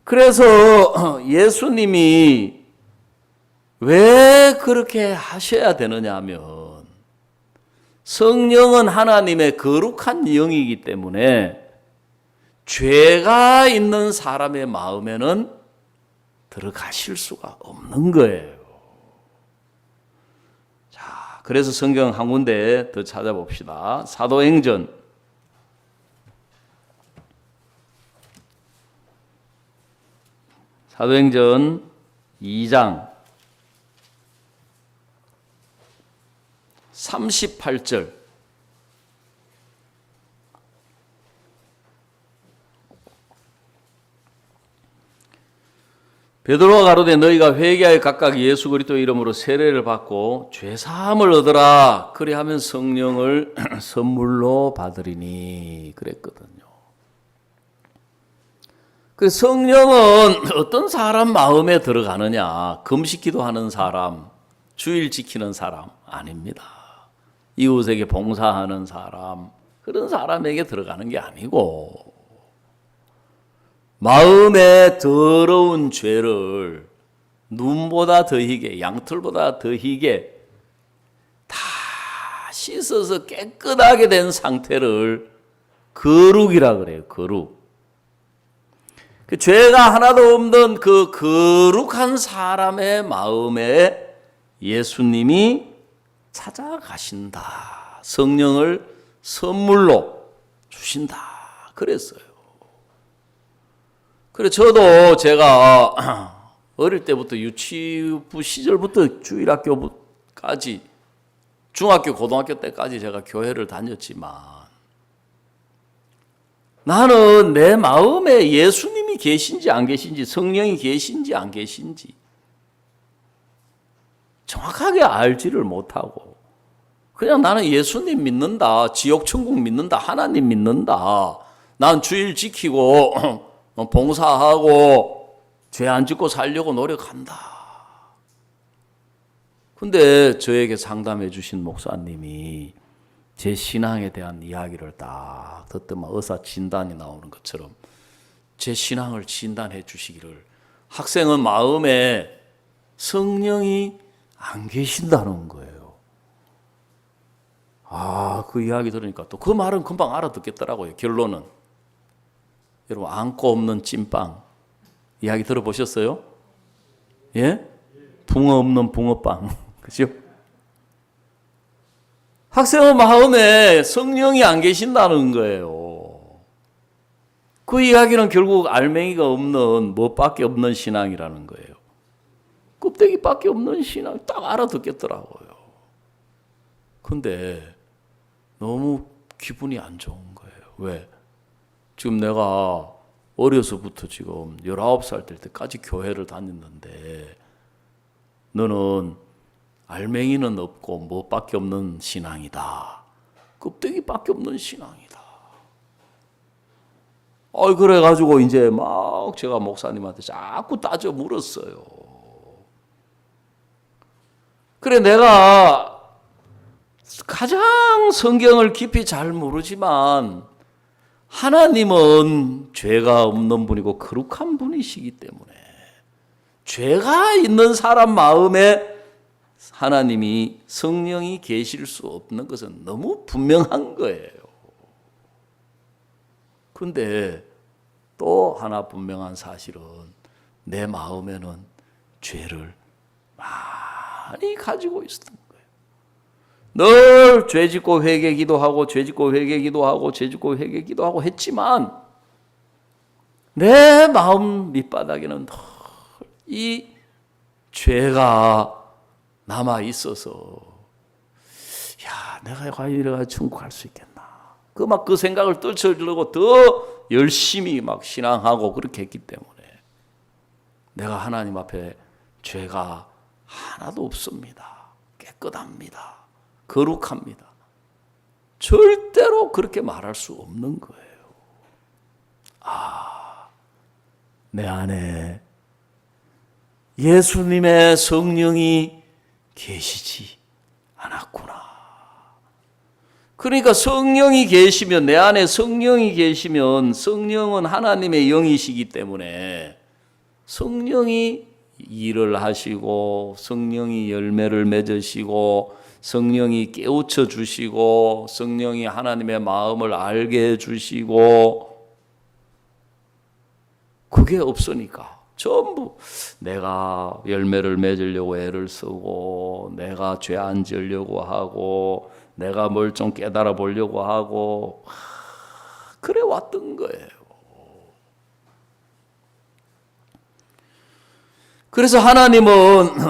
그래서 예수님이 왜 그렇게 하셔야 되느냐 하면, 성령은 하나님의 거룩한 영이기 때문에 죄가 있는 사람의 마음에는 들어가실 수가 없는 거예요. 자, 그래서 성경 한 군데 더 찾아봅시다. 사도행전 2장 38절. 베드로가 가로되 너희가 회개하여 각각 예수 그리스도의 이름으로 세례를 받고 죄 사함을 얻으라. 그리하면 성령을 선물로 받으리니 그랬거든요. 그 성령은 어떤 사람 마음에 들어가느냐? 금식 기도하는 사람, 주일 지키는 사람 아닙니다. 이웃에게 봉사하는 사람, 그런 사람에게 들어가는 게 아니고, 마음의 더러운 죄를 눈보다 더 희게, 양털보다 더 희게 다 씻어서 깨끗하게 된 상태를 거룩이라 그래요. 거룩. 그 죄가 하나도 없는 그 거룩한 사람의 마음에 예수님이 찾아가신다. 성령을 선물로 주신다. 그랬어요. 그래, 저도 제가 어릴 때부터 유치부 시절부터 주일학교까지, 중학교, 고등학교 때까지 제가 교회를 다녔지만, 나는 내 마음에 예수님이 계신지 안 계신지, 성령이 계신지 안 계신지 정확하게 알지를 못하고, 그냥 나는 예수님 믿는다, 지옥 천국 믿는다, 하나님 믿는다, 난 주일 지키고 봉사하고 죄 안 짓고 살려고 노력한다. 근데 저에게 상담해 주신 목사님이 제 신앙에 대한 이야기를 딱 듣더만 의사 진단이 나오는 것처럼 제 신앙을 진단해 주시기를, 학생은 마음에 성령이 안 계신다는 거예요. 그 이야기 들으니까 또 그 말은 금방 알아듣겠더라고요. 결론은. 여러분, 안고 없는 찐빵 이야기 들어보셨어요? 예? 붕어 없는 붕어빵. 그죠? 학생의 마음에 성령이 안 계신다는 거예요. 그 이야기는 결국 알맹이가 없는, 뭐밖에 없는 신앙이라는 거예요. 껍데기밖에 없는 신앙, 딱 알아듣겠더라고요. 근데 너무 기분이 안 좋은 거예요. 왜? 지금 내가 어려서부터 지금 19살 될 때까지 교회를 다녔는데, 너는 알맹이는 없고 뭐밖에 없는 신앙이다. 껍데기밖에 없는 신앙이다. 그래가지고 이제 막 제가 목사님한테 자꾸 따져 물었어요. 그래, 내가 가장 성경을 깊이 잘 모르지만 하나님은 죄가 없는 분이고 거룩한 분이시기 때문에 죄가 있는 사람 마음에 하나님이 성령이 계실 수 없는 것은 너무 분명한 거예요. 그런데 또 하나 분명한 사실은 내 마음에는 죄를 많이 가지고 있었던 거예요. 늘 죄짓고 회개 기도하고 죄짓고 회개 기도하고 죄짓고 회개 기도하고 했지만 내 마음 밑바닥에는 늘 이 죄가 남아 있어서 야, 내가 과연 이래가 천국 갈 수 있겠나? 그 생각을 떨쳐주려고 더 열심히 막 신앙하고 그렇게 했기 때문에 내가 하나님 앞에 죄가 하나도 없습니다. 깨끗합니다. 거룩합니다. 절대로 그렇게 말할 수 없는 거예요. 내 안에 예수님의 성령이 계시지 않았구나. 그러니까 성령이 계시면, 내 안에 성령이 계시면 성령은 하나님의 영이시기 때문에 성령이 일을 하시고 성령이 열매를 맺으시고 성령이 깨우쳐 주시고 성령이 하나님의 마음을 알게 해주시고 그게 없으니까 전부 내가 열매를 맺으려고 애를 쓰고 내가 죄 안 지으려고 하고 내가 뭘 좀 깨달아 보려고 하고 그래 왔던 거예요. 그래서 하나님은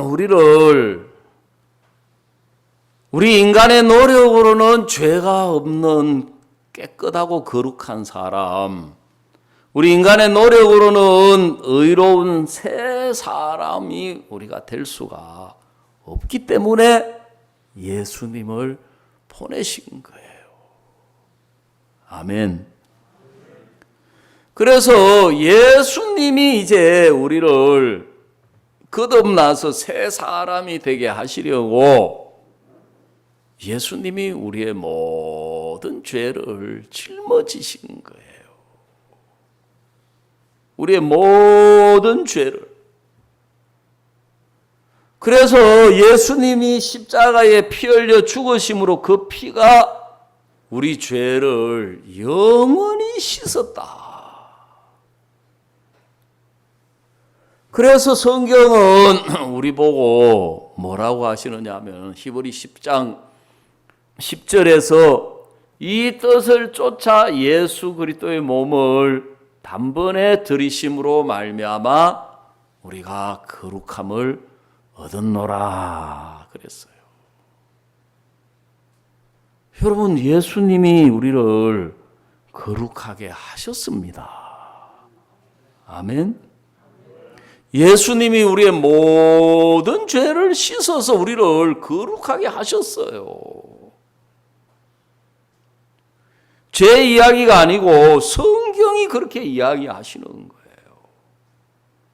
우리 인간의 노력으로는 죄가 없는 깨끗하고 거룩한 사람, 우리 인간의 노력으로는 의로운 새 사람이 우리가 될 수가 없기 때문에 예수님을 보내신 거예요. 아멘. 그래서 예수님이 이제 우리를 거듭나서 새 사람이 되게 하시려고 예수님이 우리의 모든 죄를 짊어지신 거예요. 우리의 모든 죄를. 그래서 예수님이 십자가에 피 흘려 죽으심으로 그 피가 우리 죄를 영원히 씻었다. 그래서 성경은 우리 보고 뭐라고 하시느냐 하면 히브리 10장 10절에서 이 뜻을 쫓아 예수 그리스도의 몸을 단번에 들이심으로 말미암아 우리가 거룩함을 얻었노라 그랬어요. 여러분, 예수님이 우리를 거룩하게 하셨습니다. 아멘. 예수님이 우리의 모든 죄를 씻어서 우리를 거룩하게 하셨어요. 죄 이야기가 아니고 성경이 그렇게 이야기하시는 거예요.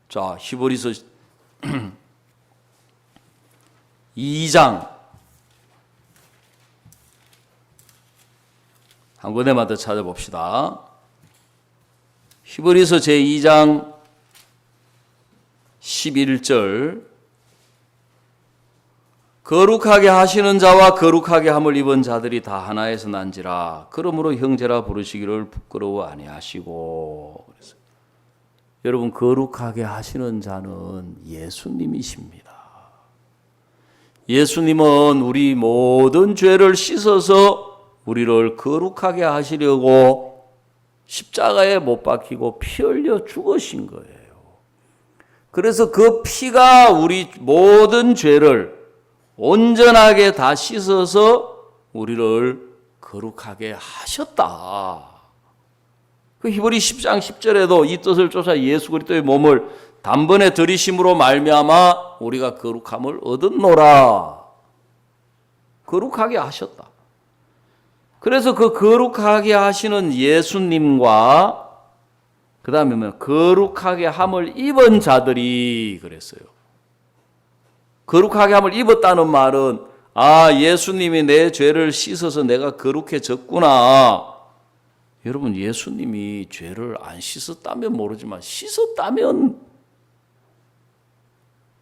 자, 히브리서 2장 한 군데마다 찾아봅시다. 히브리서 제2장 11절 거룩하게 하시는 자와 거룩하게 함을 입은 자들이 다 하나에서 난지라 그러므로 형제라 부르시기를 부끄러워 아니하시고 그랬어요. 여러분, 거룩하게 하시는 자는 예수님이십니다. 예수님은 우리 모든 죄를 씻어서 우리를 거룩하게 하시려고 십자가에 못 박히고 피 흘려 죽으신 거예요. 그래서 그 피가 우리 모든 죄를 온전하게 다 씻어서 우리를 거룩하게 하셨다. 그 히브리 10장 10절에도 이 뜻을 쫓아 예수 그리스도의 몸을 단번에 들이심으로 말미암아 우리가 거룩함을 얻었노라. 거룩하게 하셨다. 그래서 그 거룩하게 하시는 예수님과 그 다음에 뭐 거룩하게 함을 입은 자들이 그랬어요. 거룩하게 함을 입었다는 말은 아, 예수님이 내 죄를 씻어서 내가 거룩해졌구나. 여러분, 예수님이 죄를 안 씻었다면 모르지만 씻었다면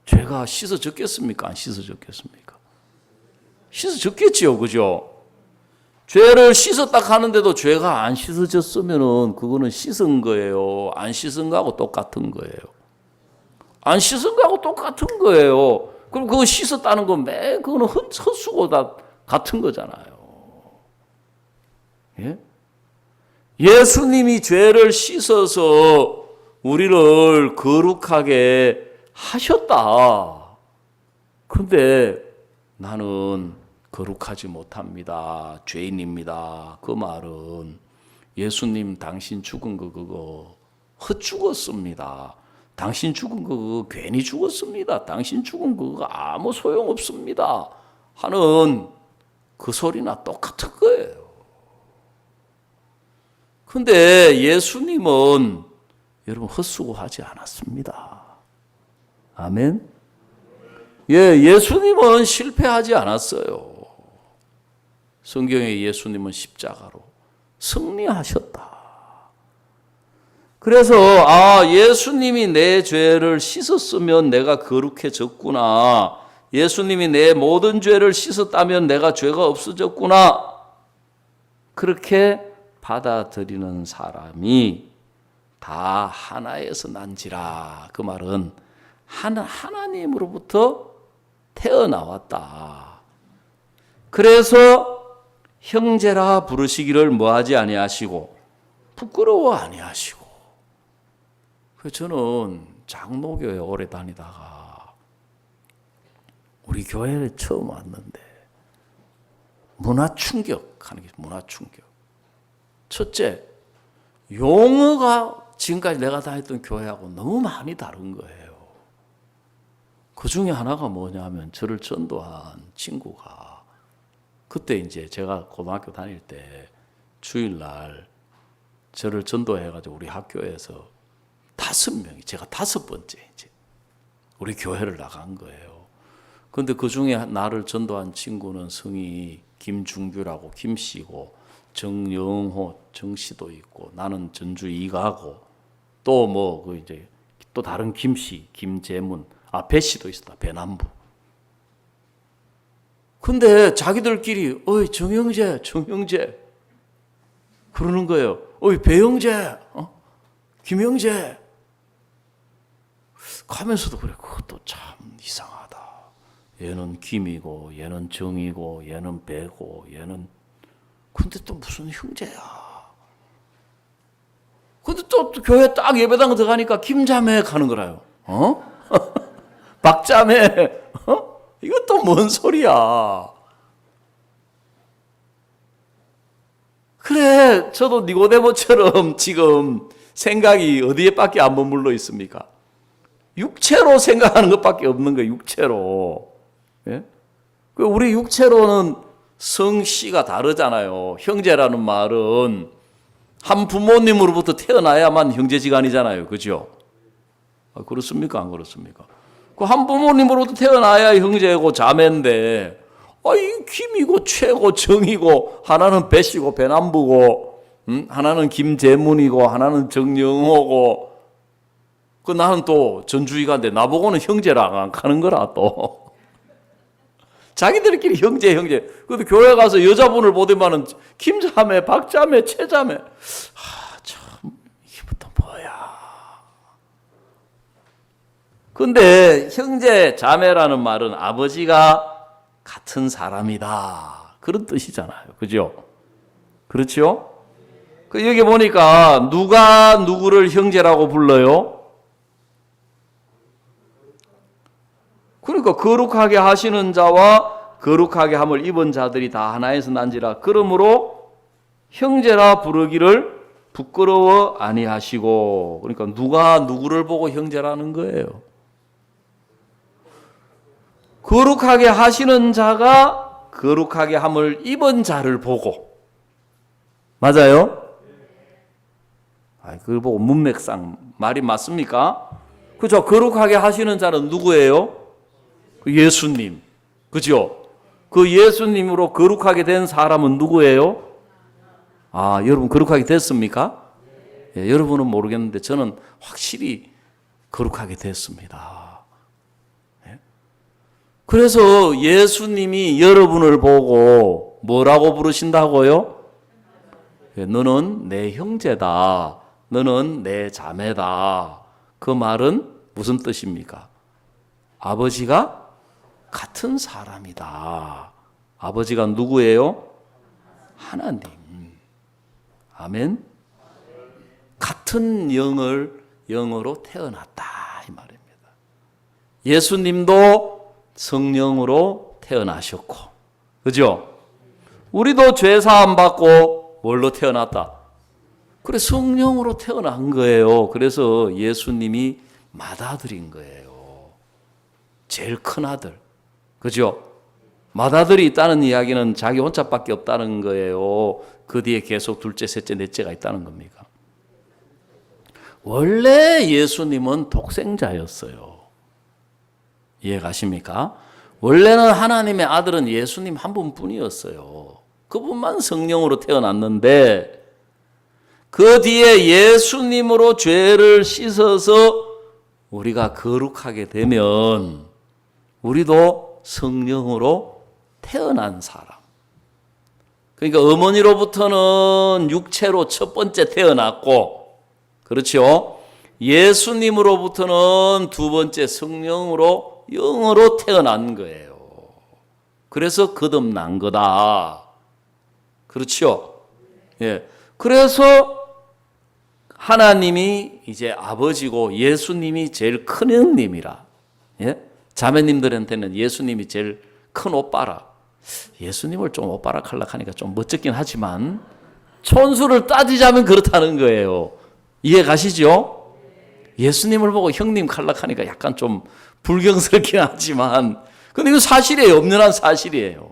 죄가 씻어졌겠습니까? 안 씻어졌겠습니까? 씻어졌겠지요, 그죠? 죄를 씻었다 하는데도 죄가 안 씻어졌으면은 그거는 씻은 거예요. 안 씻은 거하고 똑같은 거예요. 안 씻은 거하고 똑같은 거예요. 그럼 그거 씻었다는 건 그거는 헛수고 다 같은 거잖아요. 예? 예수님이 죄를 씻어서 우리를 거룩하게 하셨다. 그런데 나는 거룩하지 못합니다. 죄인입니다. 그 말은 예수님 당신 죽은 거 그거 헛죽었습니다. 당신 죽은 거 그거 괜히 죽었습니다. 당신 죽은 거 그거 아무 소용없습니다. 하는 그 소리나 똑같은 거예요. 근데 예수님은 여러분 헛수고하지 않았습니다. 아멘. 예수님은 실패하지 않았어요. 성경에 예수님은 십자가로 승리하셨다. 그래서 예수님이 내 죄를 씻었으면 내가 거룩해졌구나. 예수님이 내 모든 죄를 씻었다면 내가 죄가 없어졌구나. 그렇게 받아들이는 사람이 다 하나에서 난지라. 그 말은 하나님으로부터 태어나왔다. 그래서 형제라 부르시기를 뭐하지 아니하시고 부끄러워 아니하시고. 저는 장로교회 오래 다니다가 우리 교회에 처음 왔는데 문화 충격하는 게 문화 충격. 첫째, 용어가 지금까지 내가 다녔던 교회하고 너무 많이 다른 거예요. 그 중에 하나가 뭐냐면 저를 전도한 친구가 그때 이제 제가 고등학교 다닐 때 주일날 저를 전도해가지고 우리 학교에서 5명이 제가 5번째 이제 우리 교회를 나간 거예요. 그런데 그 중에 나를 전도한 친구는 성이 김중규라고 김씨고 정영호 정씨도 있고 나는 전주 이가고 또 뭐 그 이제 또 다른 김씨 김재문 배씨도 있었다. 배남부. 근데 자기들끼리 어이 정형제 그러는 거예요. 어이 배형제 김형제 가면서도 그래. 그것도 참 이상하다. 얘는 김이고 얘는 정이고 얘는 배고 얘는 근데 또 무슨 형제야. 근데 또 교회 딱 예배당 들어가니까 김자매 가는 거라요. 박자매, 이것도 뭔 소리야. 그래, 저도 니고데모처럼 지금 생각이 어디에밖에 안 머물러 있습니까? 육체로 생각하는 것밖에 없는 거예요, 육체로. 예? 우리 육체로는 성씨가 다르잖아요. 형제라는 말은 한 부모님으로부터 태어나야만 형제지간이잖아요. 그죠? 그렇습니까? 안 그렇습니까? 그 한 부모님으로부터 태어나야 형제고 자매인데, 이 김이고 최고 정이고, 하나는 배씨고 배남부고, 하나는 김재문이고, 하나는 정영호고, 나는 또 전주이가인데 나보고는 형제라 안 하는 거라 또. 자기들끼리 형제. 근데 교회 가서 여자분을 보더만은 김자매, 박자매, 최자매. 참 이게부터 뭐야. 근데 형제, 자매라는 말은 아버지가 같은 사람이다. 그런 뜻이잖아요. 그죠? 그렇죠? 여기 보니까 누가 누구를 형제라고 불러요? 그러니까 거룩하게 하시는 자와 거룩하게 함을 입은 자들이 다 하나에서 난지라. 그러므로 형제라 부르기를 부끄러워 아니하시고. 그러니까 누가 누구를 보고 형제라는 거예요. 거룩하게 하시는 자가 거룩하게 함을 입은 자를 보고. 맞아요? 그걸 보고 문맥상 말이 맞습니까? 그죠? 거룩하게 하시는 자는 누구예요? 예수님. 그죠? 그 예수님으로 거룩하게 된 사람은 누구예요? 여러분 거룩하게 됐습니까? 예, 여러분은 모르겠는데 저는 확실히 거룩하게 됐습니다. 예? 그래서 예수님이 여러분을 보고 뭐라고 부르신다고요? 예, 너는 내 형제다. 너는 내 자매다. 그 말은 무슨 뜻입니까? 아버지가 같은 사람이다. 아버지가 누구예요? 하나님. 아멘. 같은 영으로 태어났다 이 말입니다. 예수님도 성령으로 태어나셨고, 그죠? 우리도 죄 사함 받고 뭘로 태어났다? 그래 성령으로 태어난 거예요. 그래서 예수님이 맏아들인 거예요. 제일 큰 아들, 그죠? 맏아들이 있다는 이야기는 자기 혼자밖에 없다는 거예요. 그 뒤에 계속 둘째, 셋째, 넷째가 있다는 겁니까? 원래 예수님은 독생자였어요. 이해가십니까? 원래는 하나님의 아들은 예수님 한 분뿐이었어요. 그분만 성령으로 태어났는데 그 뒤에 예수님으로 죄를 씻어서 우리가 거룩하게 되면 우리도 성령으로 태어난 사람. 그러니까 어머니로부터는 육체로 첫 번째 태어났고, 그렇죠? 예수님으로부터는 두 번째 성령으로 영으로 태어난 거예요. 그래서 거듭난 거다. 그렇죠? 예. 그래서 하나님이 이제 아버지고 예수님이 제일 큰 형님이라. 예? 자매님들한테는 예수님이 제일 큰 오빠라. 예수님을 좀 오빠라 칼락하니까 좀 멋쩍긴 하지만 촌수를 따지자면 그렇다는 거예요. 이해 가시죠? 예수님을 보고 형님 칼락하니까 약간 좀 불경스럽긴 하지만 근데 이거 사실이에요. 엄연한 사실이에요.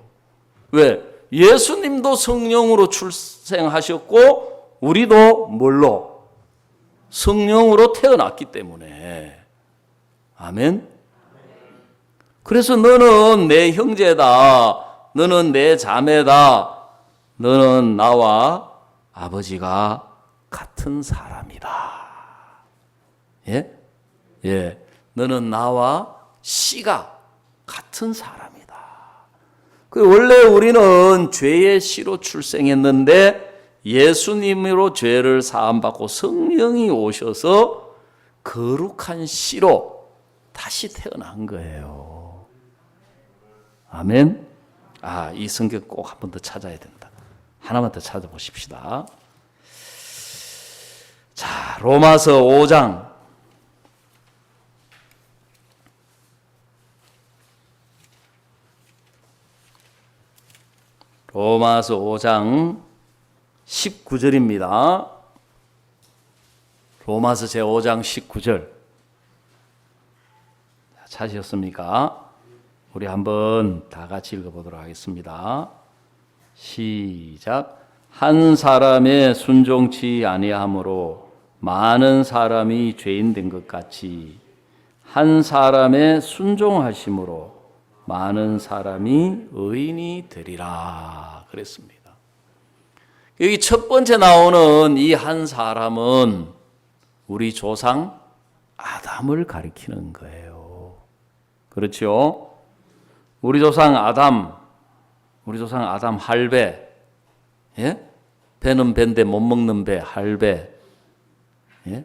왜? 예수님도 성령으로 출생하셨고 우리도 뭘로? 성령으로 태어났기 때문에. 아멘. 그래서 너는 내 형제다. 너는 내 자매다. 너는 나와 아버지가 같은 사람이다. 예? 예. 너는 나와 씨가 같은 사람이다. 원래 우리는 죄의 씨로 출생했는데 예수님으로 죄를 사함받고 성령이 오셔서 거룩한 씨로 다시 태어난 거예요. 아멘. 이 성경 꼭 한 번 더 찾아야 된다. 하나만 더 찾아보십시다. 자, 로마서 5장. 로마서 5장 19절입니다. 로마서 제5장 19절. 찾으셨습니까? 우리 한번 다 같이 읽어보도록 하겠습니다. 시작. 한 사람의 순종치 아니함으로 많은 사람이 죄인 된 것 같이 한 사람의 순종하심으로 많은 사람이 의인이 되리라 그랬습니다. 여기 첫 번째 나오는 이 한 사람은 우리 조상 아담을 가리키는 거예요. 그렇죠? 우리 조상 아담 할배, 예? 배는 배인데 못 먹는 배, 할배, 예?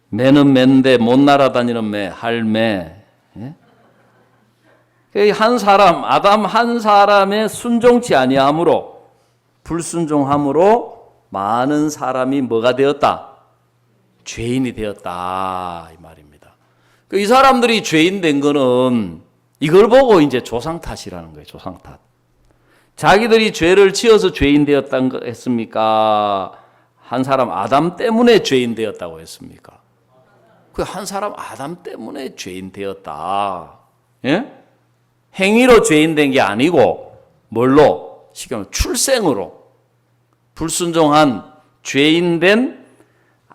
매는 매인데 못 날아다니는 매, 할매, 예? 한 사람, 아담 한 사람의 순종치 아니함으로, 불순종함으로 많은 사람이 뭐가 되었다? 죄인이 되었다 이 말입니다. 이 사람들이 죄인 된 거는 이걸 보고 이제 조상 탓이라는 거예요. 조상 탓. 자기들이 죄를 지어서 죄인 되었다는 거 했습니까? 한 사람 아담 때문에 죄인 되었다고 했습니까? 그 한 사람 아담 때문에 죄인 되었다. 예? 행위로 죄인 된 게 아니고 뭘로? 쉽게 말하면 출생으로 불순종한 죄인 된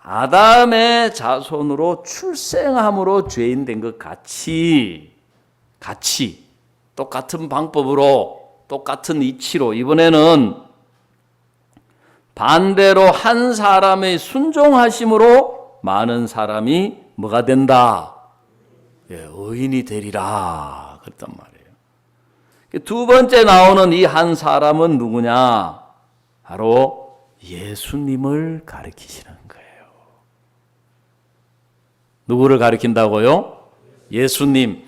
아담의 자손으로 출생함으로 죄인 된 것 같이 똑같은 방법으로, 똑같은 이치로 이번에는 반대로 한 사람의 순종하심으로 많은 사람이 뭐가 된다? 예, 의인이 되리라 그랬단 말이에요. 두 번째 나오는 이 한 사람은 누구냐? 바로 예수님을 가리키시는 거예요. 누구를 가리킨다고요? 예수님.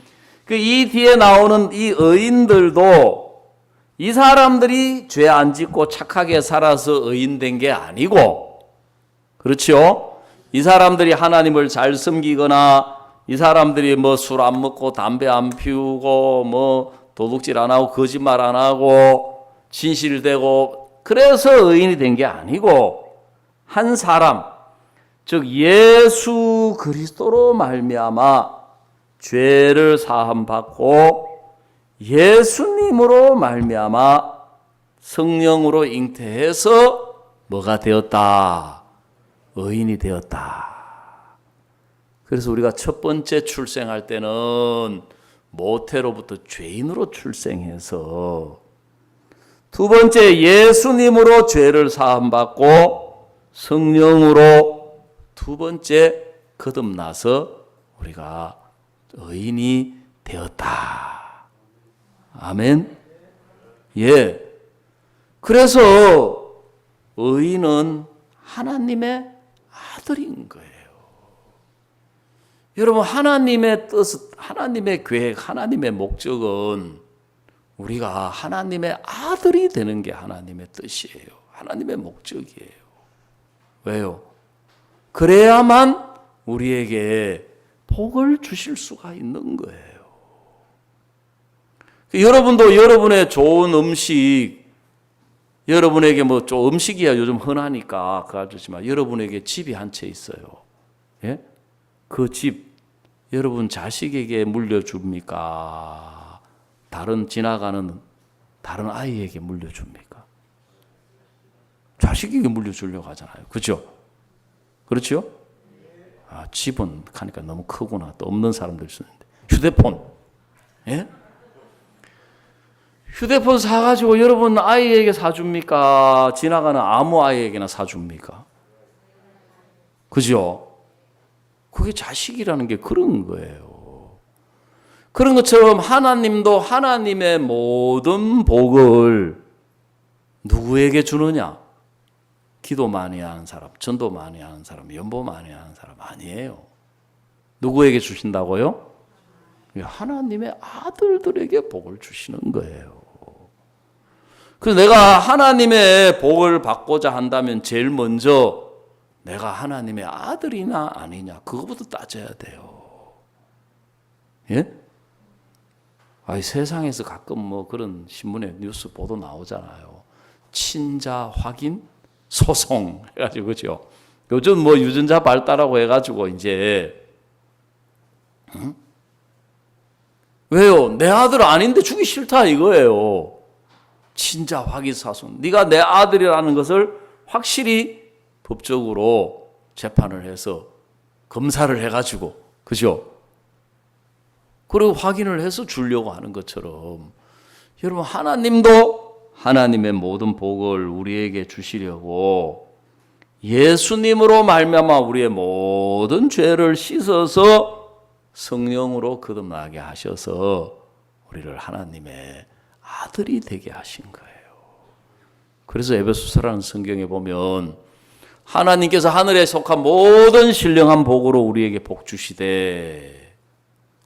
이 뒤에 나오는 이 의인들도 이 사람들이 죄 안 짓고 착하게 살아서 의인된 게 아니고, 그렇죠? 이 사람들이 하나님을 잘 섬기거나 이 사람들이 뭐 술 안 먹고 담배 안 피우고 뭐 도둑질 안 하고 거짓말 안 하고 진실되고 그래서 의인이 된 게 아니고, 한 사람, 즉 예수 그리스도로 말미암아 죄를 사함 받고 예수님으로 말미암아 성령으로 잉태해서 뭐가 되었다? 의인이 되었다. 그래서 우리가 첫 번째 출생할 때는 모태로부터 죄인으로 출생해서, 두 번째 예수님으로 죄를 사함 받고 성령으로 두 번째 거듭나서 우리가 의인이 되었다. 아멘. 예. 그래서 의인은 하나님의 아들인 거예요. 여러분, 하나님의 뜻, 하나님의 계획, 하나님의 목적은 우리가 하나님의 아들이 되는 게 하나님의 뜻이에요. 하나님의 목적이에요. 왜요? 그래야만 우리에게 복을 주실 수가 있는 거예요. 여러분도 여러분의 좋은 음식, 여러분에게 뭐 좀 음식이야 요즘 흔하니까 그렇지만 여러분에게 집이 한 채 있어요. 예? 그 집 여러분 자식에게 물려줍니까? 다른 지나가는 다른 아이에게 물려줍니까? 자식에게 물려주려고 하잖아요. 그렇죠? 그렇죠? 아, 집은 하니까 너무 크구나. 또 없는 사람들 쓰는데. 휴대폰. 예? 휴대폰 사가지고 여러분 아이에게 사줍니까? 지나가는 아무 아이에게나 사줍니까? 그죠? 그게 자식이라는 게 그런 거예요. 그런 것처럼 하나님도 하나님의 모든 복을 누구에게 주느냐? 기도 많이 하는 사람, 전도 많이 하는 사람, 연보 많이 하는 사람 아니에요. 누구에게 주신다고요? 하나님의 아들들에게 복을 주시는 거예요. 그래서 내가 하나님의 복을 받고자 한다면 제일 먼저 내가 하나님의 아들이냐 아니냐 그거부터 따져야 돼요. 예? 아니, 세상에서 가끔 뭐 그런 신문에 뉴스 보도 나오잖아요. 친자 확인 소송 해가지고, 그죠? 요즘 뭐 유전자 발달하고 해가지고 이제 응? 왜요? 내 아들 아닌데 주기 싫다 이거예요. 친자 확인 사손. 네가 내 아들이라는 것을 확실히 법적으로 재판을 해서 검사를 해가지고, 그죠? 그리고 확인을 해서 주려고 하는 것처럼 여러분 하나님도 하나님의 모든 복을 우리에게 주시려고 예수님으로 말미암아 우리의 모든 죄를 씻어서 성령으로 거듭나게 하셔서 우리를 하나님의 아들이 되게 하신 거예요. 그래서 에베소서라는 성경에 보면 하나님께서 하늘에 속한 모든 신령한 복으로 우리에게 복 주시되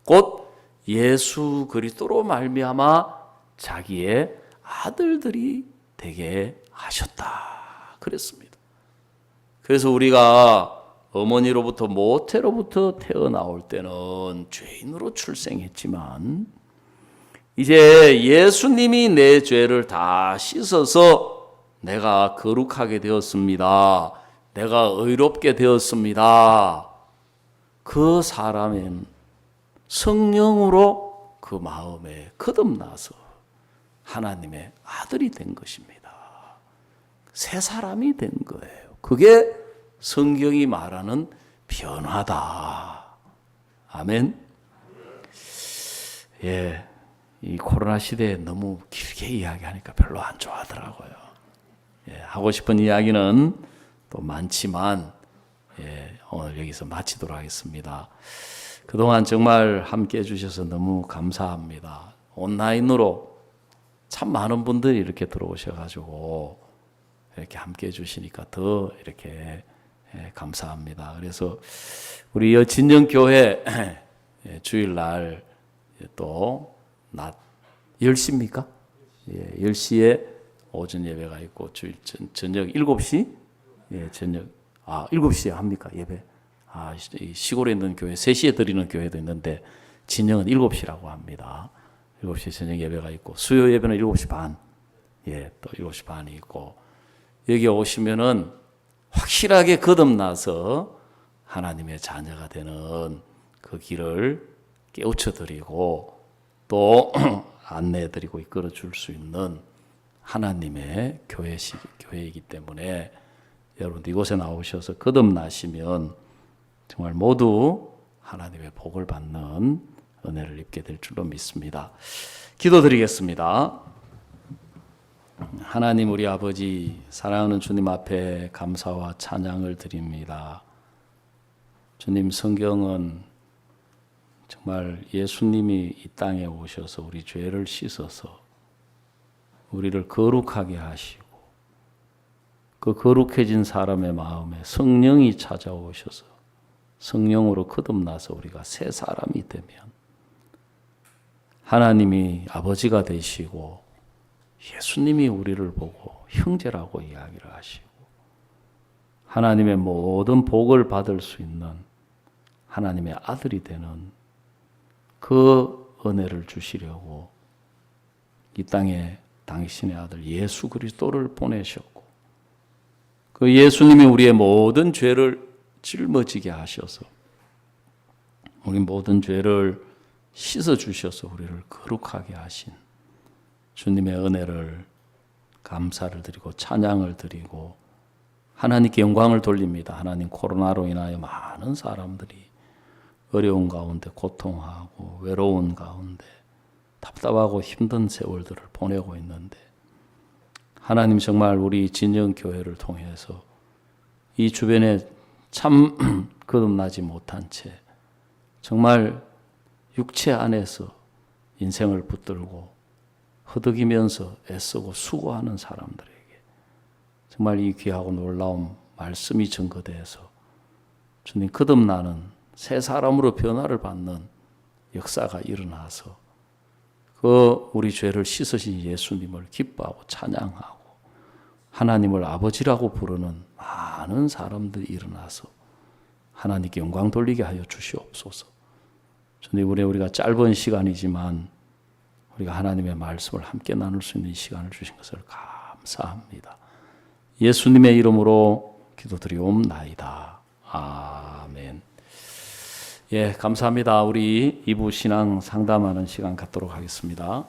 곧 예수 그리스도로 말미암아 자기의 아들들이 되게 하셨다 그랬습니다. 그래서 우리가 어머니로부터 모태로부터 태어나올 때는 죄인으로 출생했지만 이제 예수님이 내 죄를 다 씻어서 내가 거룩하게 되었습니다. 내가 의롭게 되었습니다. 그 사람은 성령으로 그 마음에 거듭나서 하나님의 아들이 된 것입니다. 새 사람이 된 거예요. 그게 성경이 말하는 변화다. 아멘. 예. 이 코로나 시대에 너무 길게 이야기하니까 별로 안 좋아하더라고요. 하고 싶은 이야기는 또 많지만 오늘 여기서 마치도록 하겠습니다. 그동안 정말 함께 해주셔서 너무 감사합니다. 온라인으로 참 많은 분들이 이렇게 들어오셔가지고 이렇게 함께 해주시니까 더 이렇게 감사합니다. 그래서 우리 여진영교회 주일날 또 낮 10시입니까? 10시에 오전 예배가 있고 주일 저녁 7시? 저녁 7시에 합니까? 예배? 시골에 있는 교회 3시에 드리는 교회도 있는데 진영은 7시라고 합니다. 7시 저녁 예배가 있고 수요 예배는 7시 반. 또 7시 반이 있고 여기 오시면은 확실하게 거듭나서 하나님의 자녀가 되는 그 길을 깨우쳐 드리고 또 안내해 드리고 이끌어 줄 수 있는 하나님의 교회이기 때문에 여러분 이곳에 나오셔서 거듭나시면 정말 모두 하나님의 복을 받는 은혜를 입게 될 줄로 믿습니다. 기도드리겠습니다. 하나님 우리 아버지 사랑하는 주님 앞에 감사와 찬양을 드립니다. 주님 성경은 정말 예수님이 이 땅에 오셔서 우리 죄를 씻어서 우리를 거룩하게 하시고 그 거룩해진 사람의 마음에 성령이 찾아오셔서 성령으로 거듭나서 우리가 새 사람이 되면 하나님이 아버지가 되시고 예수님이 우리를 보고 형제라고 이야기를 하시고 하나님의 모든 복을 받을 수 있는 하나님의 아들이 되는 그 은혜를 주시려고 이 땅에 당신의 아들 예수 그리스도를 보내셨고 그 예수님이 우리의 모든 죄를 짊어지게 하셔서 우리 모든 죄를 씻어 주셔서 우리를 거룩하게 하신 주님의 은혜를 감사를 드리고 찬양을 드리고 하나님께 영광을 돌립니다. 하나님 코로나로 인하여 많은 사람들이 어려운 가운데 고통하고 외로운 가운데 답답하고 힘든 세월들을 보내고 있는데 하나님 정말 우리 진영교회를 통해서 이 주변에 참 거듭나지 못한 채 정말 육체 안에서 인생을 붙들고 허덕이면서 애쓰고 수고하는 사람들에게 정말 이 귀하고 놀라운 말씀이 증거돼서 주님 거듭나는 새 사람으로 변화를 받는 역사가 일어나서 그 우리 죄를 씻으신 예수님을 기뻐하고 찬양하고 하나님을 아버지라고 부르는 많은 사람들이 일어나서 하나님께 영광 돌리게 하여 주시옵소서. 주님 우리가 짧은 시간이지만 우리가 하나님의 말씀을 함께 나눌 수 있는 시간을 주신 것을 감사합니다. 예수님의 이름으로 기도드리옵나이다. 아멘. 감사합니다. 우리 2부 신앙 상담하는 시간 갖도록 하겠습니다.